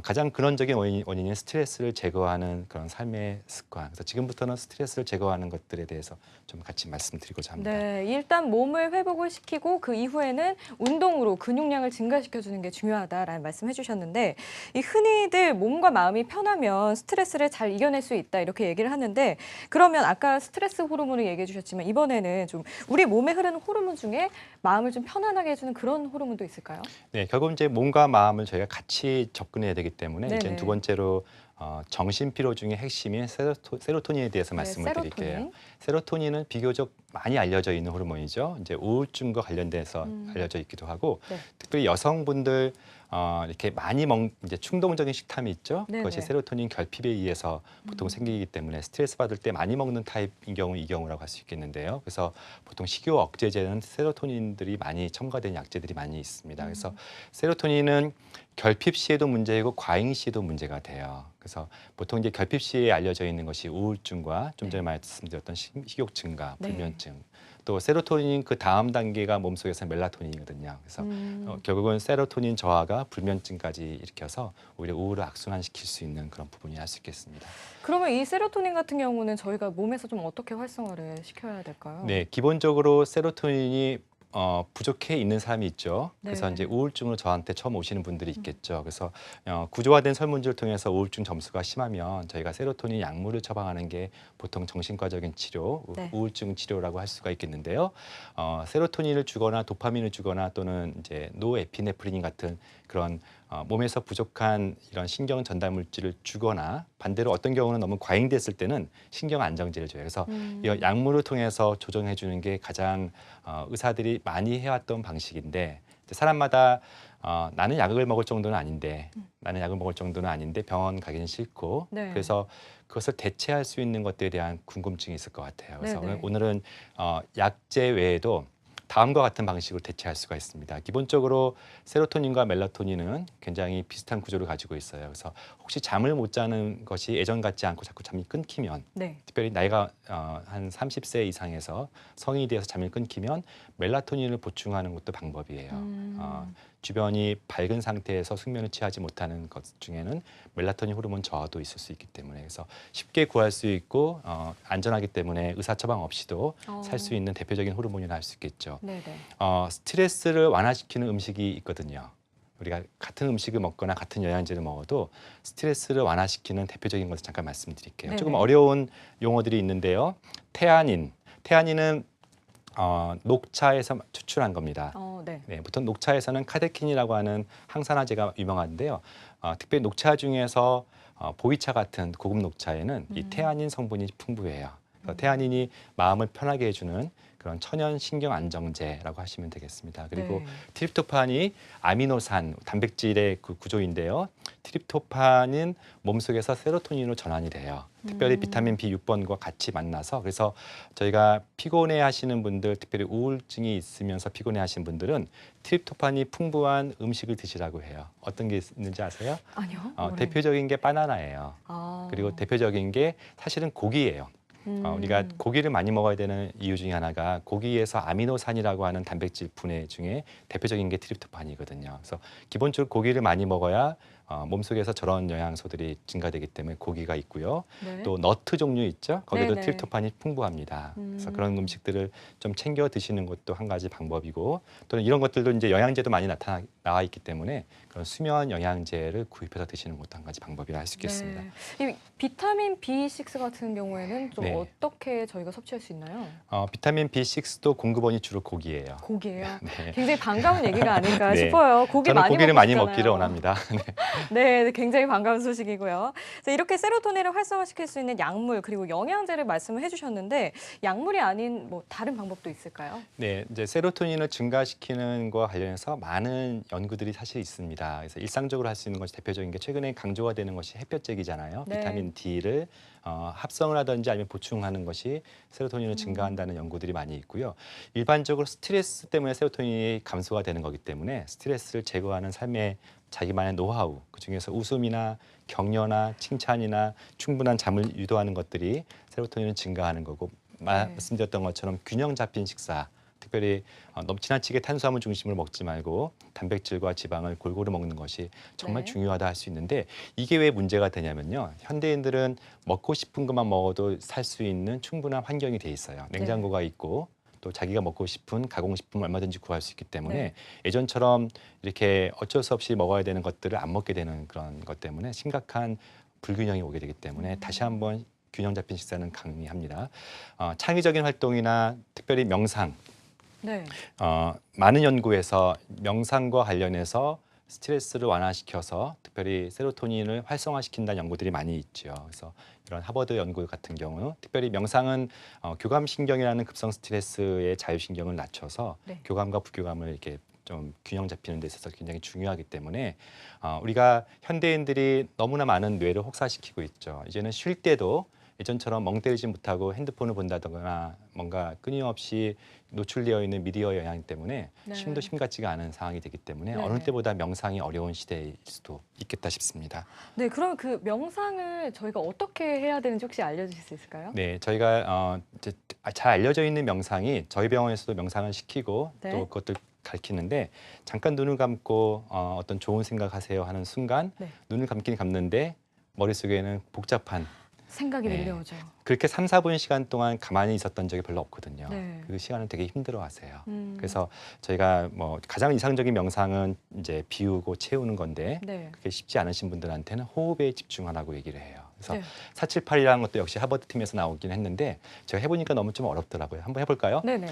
가장 근원적인 원인인 스트레스를 제거하는 그런 삶의 습관. 그래서 지금부터는 스트레스를 제거하는 것들에 대해서 좀 같이 말씀드리고자 합니다. 네, 일단 몸을 회복을 시키고 그 이후에는 운동으로 근육량을 증가시켜주는 게 중요하다라는 말씀 해주셨는데 이 흔히들 몸과 마음이 편하면 스트레스를 잘 이겨낼 수 있다 이렇게 얘기를 하는데 그러면 아까 스트레스 호르몬을 얘기해 주셨지만 이번에는 좀 우리 몸에 흐르는 호르몬 중에 마음을 좀 편안하게 해주는 그런 호르몬도 있을까요? 네, 결국 이제 몸과 마음을 저희가 같이 접근해야 되기 때문에 네네. 이제 두 번째로 정신 피로 중에 핵심인 세로토닌에 대해서 네, 말씀을 드릴게요. 세로토닌. 세로토닌은 비교적 많이 알려져 있는 호르몬이죠. 이제 우울증과 관련돼서 알려져 있기도 하고 네. 특별히 여성분들 이렇게 많이 이제 충동적인 식탐이 있죠. 네네. 그것이 세로토닌 결핍에 의해서 보통 생기기 때문에 스트레스 받을 때 많이 먹는 타입인 경우 이 경우라고 할 수 있겠는데요. 그래서 보통 식욕 억제제는 세로토닌들이 많이 첨가된 약제들이 많이 있습니다. 그래서 세로토닌은 결핍 시에도 문제이고 과잉 시에도 문제가 돼요. 그래서 보통 이제 결핍 시에 알려져 있는 것이 우울증과 좀 전에 말씀드렸던 식욕 증가, 네. 불면증. 또 세로토닌 그 다음 단계가 몸속에서 멜라토닌이거든요. 그래서 결국은 세로토닌 저하가 불면증까지 일으켜서 오히려 우울을 악순환시킬 수 있는 그런 부분이 할 수 있겠습니다. 그러면 이 세로토닌 같은 경우는 저희가 몸에서 좀 어떻게 활성화를 시켜야 될까요? 네, 기본적으로 세로토닌이 부족해 있는 사람이 있죠. 그래서 네. 이제 우울증으로 저한테 처음 오시는 분들이 있겠죠. 그래서 구조화된 설문지를 통해서 우울증 점수가 심하면 저희가 세로토닌 약물을 처방하는 게 보통 정신과적인 치료, 네. 우울증 치료라고 할 수가 있겠는데요. 세로토닌을 주거나 도파민을 주거나 또는 이제 노에피네프린 같은 그런 몸에서 부족한 이런 신경 전달 물질을 주거나 반대로 어떤 경우는 너무 과잉됐을 때는 신경 안정제를 줘요. 그래서 이 약물을 통해서 조정해 주는 게 가장 의사들이 많이 해왔던 방식인데 사람마다 나는 약을 먹을 정도는 아닌데 나는 약을 먹을 정도는 아닌데 병원 가기는 싫고 네. 그래서 그것을 대체할 수 있는 것들에 대한 궁금증이 있을 것 같아요. 그래서 네네. 오늘은 약제 외에도 다음과 같은 방식으로 대체할 수가 있습니다. 기본적으로 세로토닌과 멜라토닌은 굉장히 비슷한 구조를 가지고 있어요. 그래서 혹시 잠을 못 자는 것이 예전 같지 않고 자꾸 잠이 끊기면 네. 특별히 나이가 한 30세 이상에서 성인이 되어서 잠이 끊기면 멜라토닌을 보충하는 것도 방법이에요. 주변이 밝은 상태에서 숙면을 취하지 못하는 것 중에는 멜라토닌 호르몬 저하도 있을 수 있기 때문에 그래서 쉽게 구할 수 있고 안전하기 때문에 의사 처방 없이도 살 수 있는 대표적인 호르몬이라 할 수 있겠죠. 네네. 스트레스를 완화시키는 음식이 있거든요. 우리가 같은 음식을 먹거나 같은 영양제를 먹어도 스트레스를 완화시키는 대표적인 것을 잠깐 말씀드릴게요. 네네. 조금 어려운 용어들이 있는데요. 태아닌은 녹차에서 추출한 겁니다. 네. 네, 보통 녹차에서는 카테킨이라고 하는 항산화제가 유명한데요. 특별히 녹차 중에서 보이차 같은 고급 녹차에는 이 태아닌 성분이 풍부해요. 그래서 태아닌이 마음을 편하게 해주는 그런 천연 신경 안정제라고 하시면 되겠습니다. 그리고 네. 트립토판이 아미노산 단백질의 그 구조인데요. 트립토판은 몸속에서 세로토닌으로 전환이 돼요. 특별히 비타민 B6번과 같이 만나서 그래서 저희가 피곤해 하시는 분들, 특별히 우울증이 있으면서 피곤해 하시는 분들은 트립토판이 풍부한 음식을 드시라고 해요. 어떤 게 있는지 아세요? 아니요. 대표적인 게 바나나예요. 아. 그리고 대표적인 게 사실은 고기예요. 우리가 고기를 많이 먹어야 되는 이유 중에 하나가 고기에서 아미노산이라고 하는 단백질 분해 중에 대표적인 게 트립토판이거든요. 그래서 기본적으로 고기를 많이 먹어야 몸속에서 저런 영양소들이 증가되기 때문에 고기가 있고요. 네. 또 너트 종류 있죠? 거기도 네네. 트립토판이 풍부합니다. 그래서 그런 음식들을 좀 챙겨 드시는 것도 한 가지 방법이고 또는 이런 것들도 이제 영양제도 많이 나와 있기 때문에 그런 수면 영양제를 구입해서 드시는 것도 한 가지 방법이라 할 수 있겠습니다. 네. 이 비타민 B6 같은 경우에는 좀 네. 어떻게 저희가 섭취할 수 있나요? 비타민 B6도 공급원이 주로 고기예요. 고기예요. 네. 굉장히 반가운 얘기가 아닐까 네. 싶어요. 고기 저는 많이 고기를 먹고 많이 싶잖아요. 먹기를 원합니다. 네, 굉장히 반가운 소식이고요. 그래서 이렇게 세로토닌을 활성화시킬 수 있는 약물 그리고 영양제를 말씀을 해주셨는데 약물이 아닌 뭐 다른 방법도 있을까요? 네, 이제 세로토닌을 증가시키는 것과 관련해서 많은 연구들이 사실 있습니다. 그래서 일상적으로 할 수 있는 것이 대표적인 게 최근에 강조가 되는 것이 햇볕쬐기잖아요. 네. 비타민 D를 합성을 하든지 아니면 보충하는 것이 세로토닌을 증가한다는 연구들이 많이 있고요. 일반적으로 스트레스 때문에 세로토닌이 감소가 되는 거기 때문에 스트레스를 제거하는 삶의 자기만의 노하우, 그중에서 웃음이나 격려나 칭찬이나 충분한 잠을 유도하는 것들이 세로토닌을 증가하는 거고 말씀드렸던 것처럼 균형 잡힌 식사, 특별히 너무 지나치게 탄수화물 중심으로 먹지 말고 단백질과 지방을 골고루 먹는 것이 정말 네. 중요하다 할 수 있는데 이게 왜 문제가 되냐면요. 현대인들은 먹고 싶은 것만 먹어도 살 수 있는 충분한 환경이 돼 있어요. 냉장고가 있고 또 자기가 먹고 싶은 가공식품을 얼마든지 구할 수 있기 때문에 네. 예전처럼 이렇게 어쩔 수 없이 먹어야 되는 것들을 안 먹게 되는 그런 것 때문에 심각한 불균형이 오게 되기 때문에 다시 한번 균형 잡힌 식사는 강의합니다. 창의적인 활동이나 특별히 명상, 네. 많은 연구에서 명상과 관련해서 스트레스를 완화시켜서 특별히 세로토닌을 활성화시킨다는 연구들이 많이 있죠. 그래서 이런 하버드 연구 같은 경우 특별히 명상은 교감신경이라는 급성 스트레스의 자율신경을 낮춰서 네. 교감과 부교감을 이렇게 좀 균형 잡히는 데 있어서 굉장히 중요하기 때문에 우리가 현대인들이 너무나 많은 뇌를 혹사시키고 있죠. 이제는 쉴 때도 예전처럼 멍 때리지 못하고 핸드폰을 본다거나 뭔가 끊임없이 노출되어 있는 미디어 영향 때문에 네. 쉼도 쉼 같지가 않은 상황이 되기 때문에 네. 어느 때보다 명상이 어려운 시대일 수도 있겠다 싶습니다. 네, 그럼 그 명상을 저희가 어떻게 해야 되는지 혹시 알려주실 수 있을까요? 네, 저희가 이제 잘 알려져 있는 명상이 저희 병원에서도 명상을 시키고 네. 또 그것들 가르치는데 잠깐 눈을 감고 어떤 좋은 생각하세요 하는 순간 네. 눈을 감긴 감는데 머릿속에는 복잡한 생각이 네. 밀려오죠. 그렇게 3, 4분 시간 동안 가만히 있었던 적이 별로 없거든요. 네. 그 시간을 되게 힘들어하세요. 음. 그래서 저희가 뭐 가장 이상적인 명상은 이제 비우고 채우는 건데 네. 그게 쉽지 않으신 분들한테는 호흡에 집중하라고 얘기를 해요. 그래서 네. 478이라는 것도 역시 하버드 팀에서 나오긴 했는데 제가 해보니까 너무 좀 어렵더라고요. 한번 해볼까요? 네네.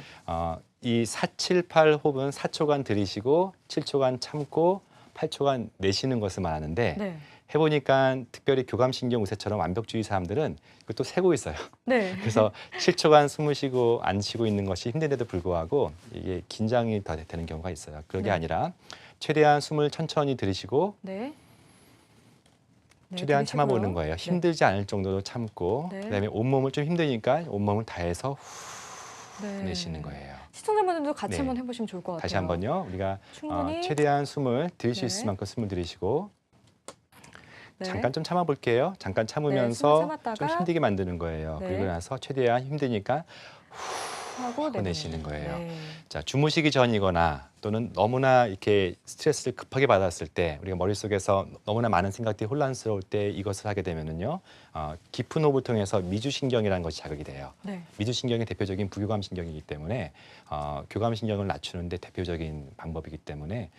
이 478 호흡은 4초간 들이쉬고 7초간 참고 8초간 내쉬는 것을 말하는데 네. 해보니까 특별히 교감신경 우세처럼 완벽주의 사람들은 그것도 세고 있어요. 네. 그래서 7초간 숨을 쉬고 안 쉬고 있는 것이 힘든데도 불구하고 이게 긴장이 더 되는 경우가 있어요. 그게 네. 아니라 최대한 숨을 천천히 들이쉬고 네. 네, 최대한 들이쉬고요. 참아보는 거예요. 네. 힘들지 않을 정도로 참고 네. 그다음에 온몸을 좀 힘드니까 온몸을 다해서 후 네. 내쉬는 거예요. 시청자분들도 같이 네. 한번 해보시면 좋을 것 같아요. 다시 한번요. 우리가 충분히 최대한 숨을 들이쉴 네. 수 만큼 숨을 들이쉬고 네. 잠깐 좀 참아볼게요. 잠깐 숨을 참으면서 참았다가 좀 힘들게 만드는 거예요. 네. 그리고 나서 최대한 힘드니까 하고 내쉬는 거예요. 네. 자, 주무시기 전이거나 또는 너무나 이렇게 스트레스를 급하게 받았을 때 우리가 머릿속에서 너무나 많은 생각들이 혼란스러울 때 이것을 하게 되면은요. 깊은 호흡을 통해서 미주신경이라는 것이 자극이 돼요. 네. 미주신경이 대표적인 부교감신경이기 때문에 교감신경을 낮추는데 대표적인 방법이기 때문에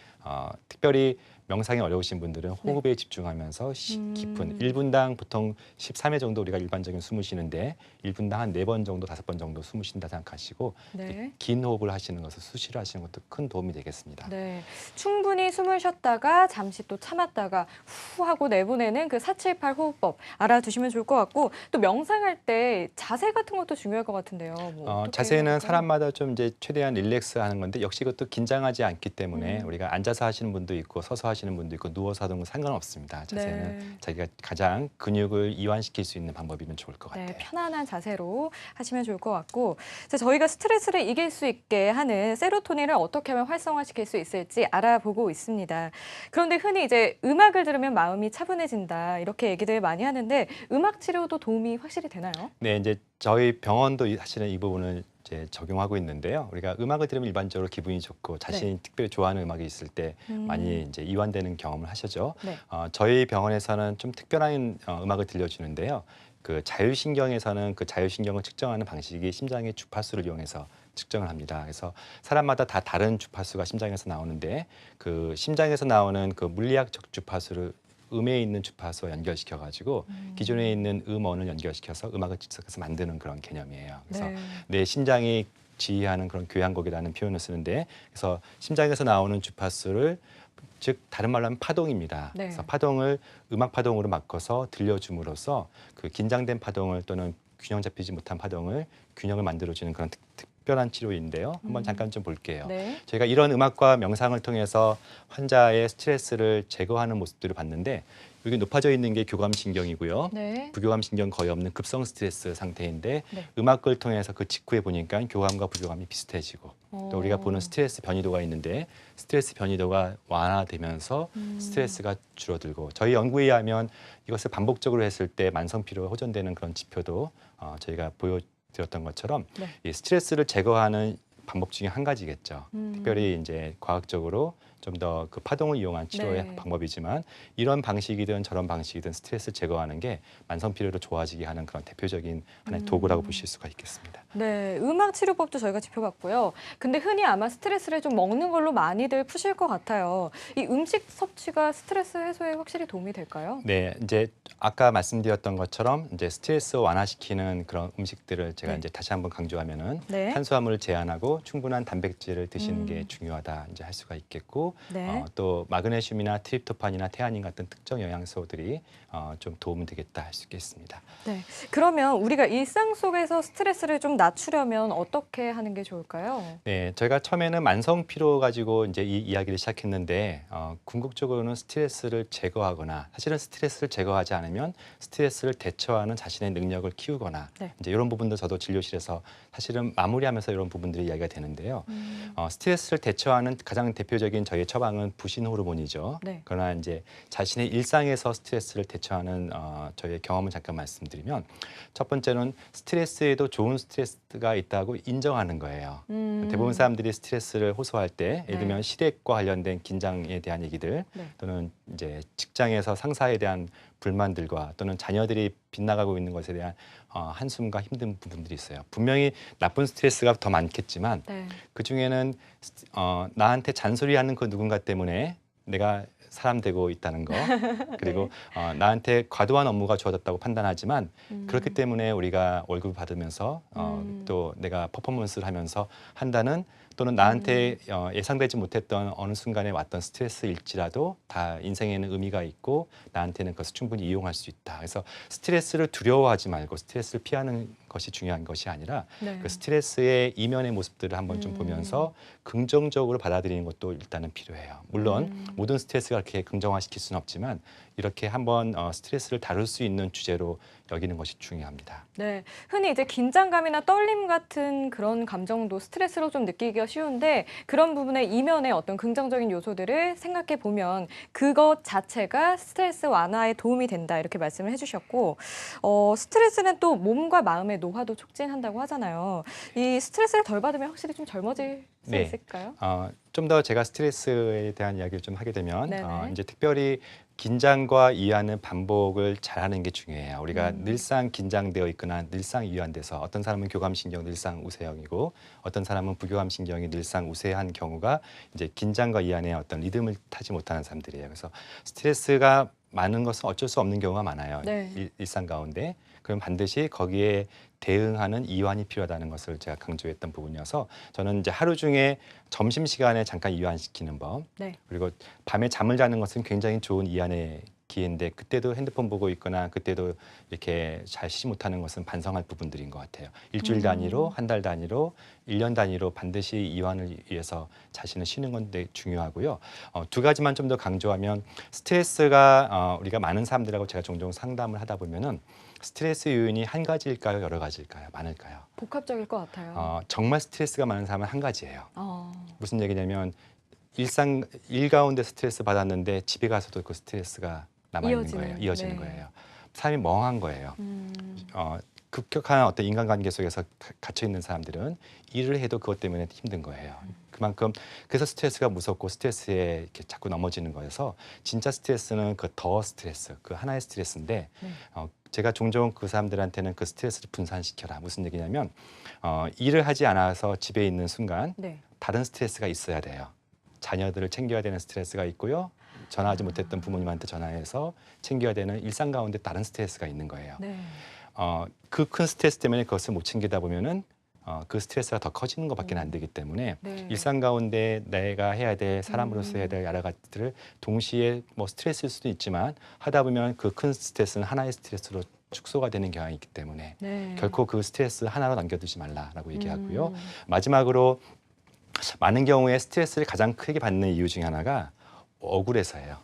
특별히 명상이 어려우신 분들은 호흡에 집중하면서 깊은 1분당 보통 13회 정도 우리가 일반적인 숨을 쉬는데 1분당 한 4번 정도 5번 정도 숨을 쉰다 생각하시고 네. 긴 호흡을 하시는 것을 수시로 하시는 것도 큰 도움이 되겠습니다. 네, 충분히 숨을 쉬었다가 잠시 또 참았다가 후 하고 내보내는 그 478 호흡법 알아두시면 좋을 것 같고 또 명상할 때 자세 같은 것도 중요할 것 같은데요. 뭐 어떻게 해야 자세는 될까요? 사람마다 좀 이제 최대한 릴렉스 하는 건데 역시 그것도 긴장하지 않기 때문에 우리가 앉아서 하시는 분도 있고 서서 하시는 분도 있고 누워서 하는 건 상관없습니다. 자세는 네. 자기가 가장 근육을 이완시킬 수 있는 방법이면 좋을 것 같아요. 네, 편안한 자세로 하시면 좋을 것 같고 자, 저희가 스트레스를 이길 수 있게 하는 세로토닌을 어떻게 하면 활성화시킬 수 있을지 알아보고 있습니다. 그런데 흔히 이제 음악을 들으면 마음이 차분해진다 이렇게 얘기들 많이 하는데 음악 치료도 도움이 확실히 되나요? 네, 이제 저희 병원도 사실은 이 부분을 이제 적용하고 있는데요. 우리가 음악을 들으면 일반적으로 기분이 좋고 자신이 특별히 좋아하는 음악이 있을 때 많이 이제 이완되는 경험을 하시죠. 네. 저희 병원에서는 좀 특별한 음악을 들려주는데요. 그 자율신경에서는 그 자율신경을 측정하는 방식이 심장의 주파수를 이용해서 측정을 합니다. 그래서 사람마다 다 다른 주파수가 심장에서 나오는데 그 심장에서 나오는 그 물리학적 주파수를 음에 있는 주파수와 연결시켜 가지고 기존에 있는 음원을 연결시켜서 음악을 집석해서 만드는 그런 개념이에요. 그래서 네. 내 심장이 지휘하는 그런 교향곡이라는 표현을 쓰는데 그래서 심장에서 나오는 주파수를 즉 다른 말로 하면 파동입니다. 네. 그래서 파동을 음악 파동으로 바꿔서 들려줌으로써 그 긴장된 파동을 또는 균형 잡히지 못한 파동을 균형을 만들어주는 그런 특별한 치료인데요. 한번 잠깐 좀 볼게요. 네. 저희가 이런 음악과 명상을 통해서 환자의 스트레스를 제거하는 모습들을 봤는데 여기 높아져 있는 게 교감신경이고요. 네. 부교감신경 거의 없는 급성 스트레스 상태인데 네. 음악을 통해서 그 직후에 보니까 교감과 부교감이 비슷해지고 또 우리가 보는 어. 스트레스 변이도가 있는데 스트레스 변이도가 완화되면서 스트레스가 줄어들고 저희 연구에 의하면 이것을 반복적으로 했을 때 만성 피로가 호전되는 그런 지표도 저희가 보여드렸던 것처럼 네. 이 스트레스를 제거하는 방법 중에 한 가지겠죠. 특별히 이제 과학적으로 좀 더 그 파동을 이용한 치료의 네. 방법이지만 이런 방식이든 저런 방식이든 스트레스 제거하는 게 만성 피로를 좋아지게 하는 그런 대표적인 하나의 도구라고 보실 수가 있겠습니다. 네, 음악 치료법도 저희가 짚어봤고요. 근데 흔히 아마 스트레스를 좀 먹는 걸로 많이들 푸실 것 같아요. 이 음식 섭취가 스트레스 해소에 확실히 도움이 될까요? 네, 이제 아까 말씀드렸던 것처럼 이제 스트레스 완화시키는 그런 음식들을 제가 네. 이제 다시 한번 강조하면은 네. 탄수화물을 제한하고 충분한 단백질을 드시는 게 중요하다 이제 할 수가 있겠고 네. 또 마그네슘이나 트립토판이나 태아닌 같은 특정 영양소들이 좀 도움이 되겠다 할 수 있겠습니다. 네. 그러면 우리가 일상 속에서 스트레스를 좀 낮추려면 어떻게 하는 게 좋을까요? 네, 저희가 처음에는 만성 피로 가지고 이제 이 이야기를 시작했는데 궁극적으로는 스트레스를 제거하거나 사실은 스트레스를 제거하지 않으면 스트레스를 대처하는 자신의 능력을 키우거나 네. 이제 이런 부분도 저도 진료실에서 사실은 마무리하면서 이런 부분들이 이야기가 되는데요. 스트레스를 대처하는 가장 대표적인 저희의 처방은 부신 호르몬이죠. 네. 그러나 이제 자신의 일상에서 스트레스를 대처하는 저희의 경험을 잠깐 말씀드리면 첫 번째는 스트레스에도 좋은 스트레스가 있다고 인정하는 거예요. 대부분 사람들이 스트레스를 호소할 때 예를 들면 네. 시댁과 관련된 긴장에 대한 얘기들 네. 또는 이제 직장에서 상사에 대한 불만들과 또는 자녀들이 빗나가고 있는 것에 대한 한숨과 힘든 부분들이 있어요. 분명히 나쁜 스트레스가 더 많겠지만 네. 그 중에는 나한테 잔소리하는 그 누군가 때문에 내가 사람 되고 있다는 거 그리고 나한테 과도한 업무가 주어졌다고 판단하지만 그렇기 때문에 우리가 월급을 받으면서 또 내가 퍼포먼스를 하면서 한다는 또는 나한테 예상되지 못했던 어느 순간에 왔던 스트레스일지라도 다 인생에는 의미가 있고 나한테는 그것을 충분히 이용할 수 있다. 그래서 스트레스를 두려워하지 말고 스트레스를 피하는 것이 중요한 것이 아니라 네. 그 스트레스의 이면의 모습들을 한번 좀 보면서 긍정적으로 받아들이는 것도 일단은 필요해요. 물론 모든 스트레스가 그렇게 긍정화시킬 수는 없지만 이렇게 한번 스트레스를 다룰 수 있는 주제로 여기는 것이 중요합니다. 네, 흔히 이제 긴장감이나 떨림 같은 그런 감정도 스트레스로 좀 느끼기가 쉬운데 그런 부분의 이면의 어떤 긍정적인 요소들을 생각해 보면 그것 자체가 스트레스 완화에 도움이 된다 이렇게 말씀을 해주셨고 스트레스는 또 몸과 마음의 노화도 촉진한다고 하잖아요. 이 스트레스를 덜 받으면 확실히 좀 젊어질 수 네. 있을까요? 좀 더 제가 스트레스에 대한 이야기를 좀 하게 되면 네네. 이제 특별히 긴장과 이완의 반복을 잘하는 게 중요해요. 우리가 늘상 긴장되어 있거나 늘상 이완돼서 어떤 사람은 교감신경 늘상 우세형이고 어떤 사람은 부교감신경이 늘상 우세한 경우가 이제 긴장과 이완의 어떤 리듬을 타지 못하는 사람들이에요. 그래서 스트레스가 많은 것은 어쩔 수 없는 경우가 많아요. 네. 일상 가운데. 그럼 반드시 거기에 대응하는 이완이 필요하다는 것을 제가 강조했던 부분이어서 저는 이제 하루 중에 점심시간에 잠깐 이완시키는 법, 네. 그리고 밤에 잠을 자는 것은 굉장히 좋은 이완의 기회인데 그때도 핸드폰 보고 있거나 그때도 이렇게 잘 쉬지 못하는 것은 반성할 부분들인 것 같아요. 일주일 단위로, 한 달 단위로, 1년 단위로 반드시 이완을 위해서 자신을 쉬는 건데 중요하고요. 두 가지만 좀 더 강조하면 스트레스가 우리가 많은 사람들하고 제가 종종 상담을 하다 보면은 스트레스 요인이 한 가지일까요? 여러 가지일까요? 많을까요? 복합적일 것 같아요. 정말 스트레스가 많은 사람은 한 가지예요. 어. 무슨 얘기냐면 일 가운데 스트레스 받았는데 집에 가서도 그 스트레스가 남아있는 거예요. 이어지는 네. 거예요. 삶이 멍한 거예요. 음. 급격한 어떤 인간관계 속에서 갇혀 있는 사람들은 일을 해도 그것 때문에 힘든 거예요. 그만큼 그래서 스트레스가 무섭고 스트레스에 이렇게 자꾸 넘어지는 거여서 진짜 스트레스는 그 더 스트레스, 그 하나의 스트레스인데 네. 제가 종종 그 사람들한테는 그 스트레스를 분산시켜라. 무슨 얘기냐면 일을 하지 않아서 집에 있는 순간 네. 다른 스트레스가 있어야 돼요. 자녀들을 챙겨야 되는 스트레스가 있고요. 전화하지 못했던 부모님한테 전화해서 챙겨야 되는 일상 가운데 다른 스트레스가 있는 거예요. 네. 그 큰 스트레스 때문에 그것을 못 챙기다 보면은 그 스트레스가 더 커지는 것밖에 안 되기 때문에 네. 일상 가운데 내가 해야 될 사람으로서 해야 될 여러 가지들을 동시에 뭐 스트레스일 수도 있지만 하다 보면 그 큰 스트레스는 하나의 스트레스로 축소가 되는 경향이 있기 때문에 네. 결코 그 스트레스 하나로 남겨두지 말라라고 얘기하고요. 음. 마지막으로 많은 경우에 스트레스를 가장 크게 받는 이유 중에 하나가 억울해서예요.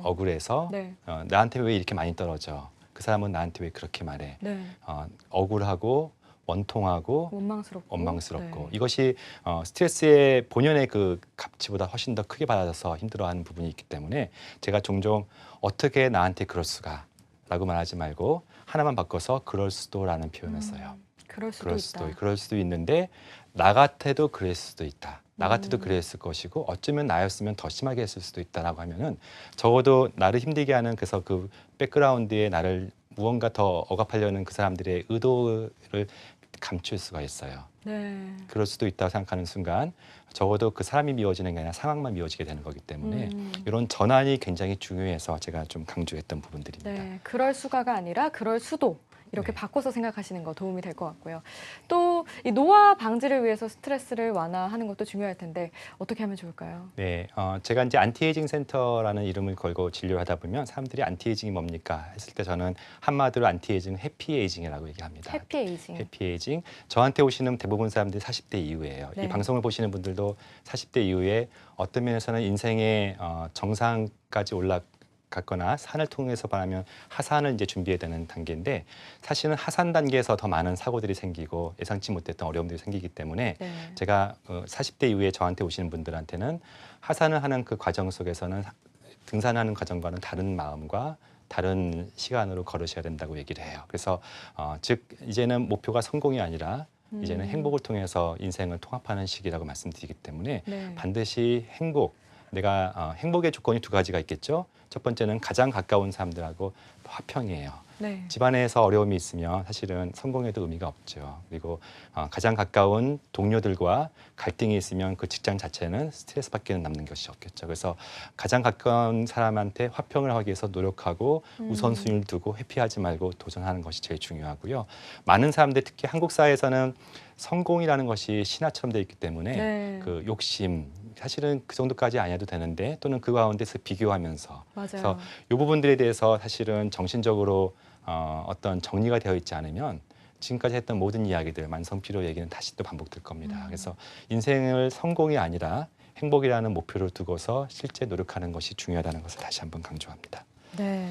억울해서 네. 나한테 왜 이렇게 많이 떨어져? 그 사람은 나한테 왜 그렇게 말해? 네. 억울하고 원통하고 원망스럽고. 원망스럽고 네. 이것이 스트레스의 본연의 그 값치보다 훨씬 더 크게 받아서 힘들어하는 부분이 있기 때문에 제가 종종 어떻게 나한테 그럴 수가 라고 말하지 말고 하나만 바꿔서 그럴 수도라는 표현을 써요. 그럴 수도 그럴 있다. 수도 그럴 수도 있는데 나 같아도 그랬을 수도 있다. 나 같아도 그랬을 것이고 어쩌면 나였으면 더 심하게 했을 수도 있다라고 하면은 적어도 나를 힘들게 하는 그래서 그 백그라운드에 나를 무언가 더 억압하려는 그 사람들의 의도를 감출 수가 있어요. 네. 그럴 수도 있다고 생각하는 순간 적어도 그 사람이 미워지는 게 아니라 상황만 미워지게 되는 거기 때문에 이런 전환이 굉장히 중요해서 제가 좀 강조했던 부분들입니다. 네. 그럴 수가가 아니라 그럴 수도. 이렇게 네. 바꿔서 생각하시는 거 도움이 될 것 같고요. 또 이 노화 방지를 위해서 스트레스를 완화하는 것도 중요할 텐데 어떻게 하면 좋을까요? 네, 제가 이제 안티에이징 센터라는 이름을 걸고 진료를 하다 보면 사람들이 안티에이징이 뭡니까 했을 때 저는 한마디로 안티에이징 해피에이징이라고 얘기합니다. 해피에이징. 해피에이징. 저한테 오시는 대부분 사람들이 40대 이후예요. 네. 이 방송을 보시는 분들도 40대 이후에 어떤 면에서는 인생의 정상까지 올라갔거나 산을 통해서 말하면 하산을 이제 준비해야 되는 단계인데 사실은 하산 단계에서 더 많은 사고들이 생기고 예상치 못했던 어려움들이 생기기 때문에 네. 제가 40대 이후에 저한테 오시는 분들한테는 하산을 하는 그 과정 속에서는 등산하는 과정과는 다른 마음과 다른 시간으로 걸으셔야 된다고 얘기를 해요. 그래서 즉 이제는 목표가 성공이 아니라 이제는 행복을 통해서 인생을 통합하는 시기라고 말씀드리기 때문에 네. 반드시 내가 행복의 조건이 두 가지가 있겠죠. 첫 번째는 가장 가까운 사람들하고 화평이에요. 네. 집안에서 어려움이 있으면 사실은 성공에도 의미가 없죠. 그리고 가장 가까운 동료들과 갈등이 있으면 그 직장 자체는 스트레스밖에 남는 것이 없겠죠. 그래서 가장 가까운 사람한테 화평을 하기 위해서 노력하고 우선순위를 두고 회피하지 말고 도전하는 것이 제일 중요하고요. 많은 사람들 특히 한국 사회에서는 성공이라는 것이 신화처럼 되어 있기 때문에 네. 그 욕심 사실은 그 정도까지 아니어도 되는데 또는 그 가운데서 비교하면서 맞아요. 그래서 이 부분들에 대해서 사실은 정신적으로 어떤 정리가 되어 있지 않으면 지금까지 했던 모든 이야기들 만성피로 얘기는 다시 또 반복될 겁니다. 그래서 인생을 성공이 아니라 행복이라는 목표를 두고서 실제 노력하는 것이 중요하다는 것을 다시 한번 강조합니다. 네.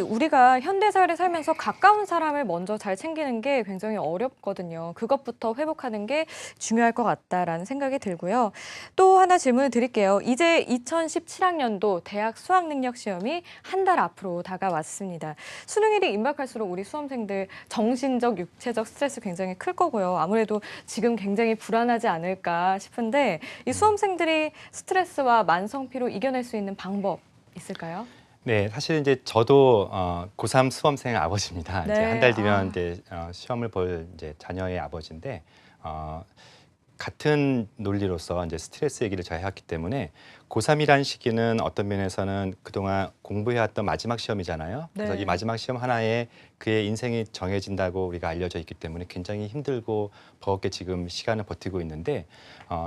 우리가 현대사회를 살면서 가까운 사람을 먼저 잘 챙기는 게 굉장히 어렵거든요. 그것부터 회복하는 게 중요할 것 같다라는 생각이 들고요. 또 하나 질문을 드릴게요. 이제 2017학년도 대학 수학능력 시험이 한 달 앞으로 다가왔습니다. 수능일이 임박할수록 우리 수험생들 정신적, 육체적 스트레스 굉장히 클 거고요. 아무래도 지금 굉장히 불안하지 않을까 싶은데 이 수험생들이 스트레스와 만성피로 이겨낼 수 있는 방법 있을까요? 네, 사실 이제 저도 고3 수험생 아버지입니다. 네. 이제 한 달 뒤면 이제 시험을 볼 이제 자녀의 아버지인데 같은 논리로서 이제 스트레스 얘기를 잘 해왔기 때문에 고3이라는 시기는 어떤 면에서는 그동안 공부해왔던 마지막 시험이잖아요. 그래서 네. 이 마지막 시험 하나에 그의 인생이 정해진다고 우리가 알려져 있기 때문에 굉장히 힘들고 버겁게 지금 시간을 버티고 있는데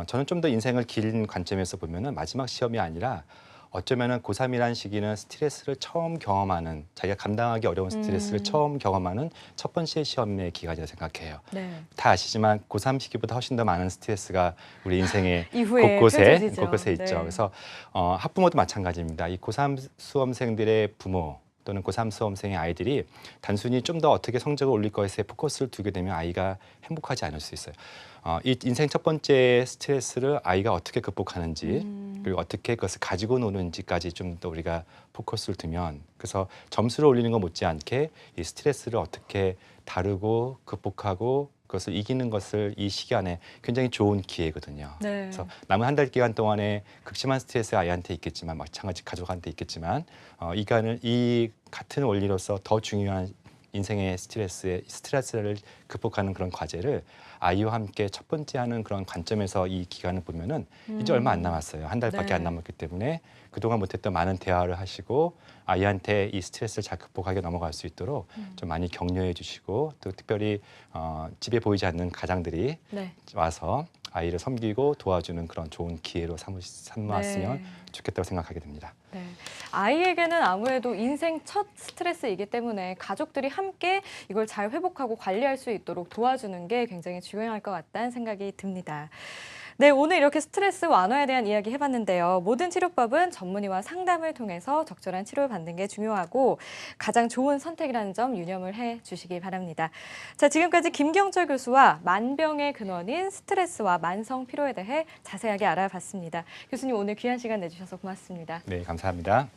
저는 좀 더 인생을 긴 관점에서 보면은 마지막 시험이 아니라 어쩌면은 고3이라는 시기는 스트레스를 처음 경험하는 자기가 감당하기 어려운 스트레스를 처음 경험하는 첫 번째 시험의 기간이라고 생각해요. 네. 다 아시지만 고3 시기보다 훨씬 더 많은 스트레스가 우리 인생의 이후에 곳곳에 펼쳐지죠. 있죠. 네. 그래서 학부모도 마찬가지입니다. 이 고3 수험생들의 부모 또는 고3 수험생의 아이들이 단순히 좀 더 어떻게 성적을 올릴 것에 포커스를 두게 되면 아이가 행복하지 않을 수 있어요. 이 인생 첫 번째 스트레스를 아이가 어떻게 극복하는지 그리고 어떻게 그것을 가지고 노는지까지 좀 더 우리가 포커스를 두면 그래서 점수를 올리는 것 못지않게 이 스트레스를 어떻게 다루고 극복하고 그것을 이기는 것을 이 시간에 굉장히 좋은 기회거든요. 네. 그래서 남은 한 달 기간 동안에 극심한 스트레스 아이한테 있겠지만 마찬가지 가족한테 있겠지만 이 같은 원리로서 더 중요한 인생의 스트레스를 극복하는 그런 과제를 아이와 함께 첫 번째 하는 그런 관점에서 이 기간을 보면은 이제 얼마 안 남았어요. 한 달밖에 네. 안 남았기 때문에 그동안 못했던 많은 대화를 하시고 아이한테 이 스트레스를 잘 극복하게 넘어갈 수 있도록 좀 많이 격려해 주시고 또 특별히 집에 보이지 않는 가장들이 네. 와서 아이를 섬기고 도와주는 그런 좋은 기회로 삼았으면 네. 좋겠다고 생각하게 됩니다. 네. 아이에게는 아무래도 인생 첫 스트레스이기 때문에 가족들이 함께 이걸 잘 회복하고 관리할 수 있도록 도와주는 게 굉장히 중요할 것 같다는 생각이 듭니다. 네, 오늘 이렇게 스트레스 완화에 대한 이야기 해봤는데요. 모든 치료법은 전문의와 상담을 통해서 적절한 치료를 받는 게 중요하고 가장 좋은 선택이라는 점 유념을 해 주시기 바랍니다. 자, 지금까지 김경철 교수와 만병의 근원인 스트레스와 만성 피로에 대해 자세하게 알아봤습니다. 교수님 오늘 귀한 시간 내주셔서 고맙습니다. 네, 감사합니다.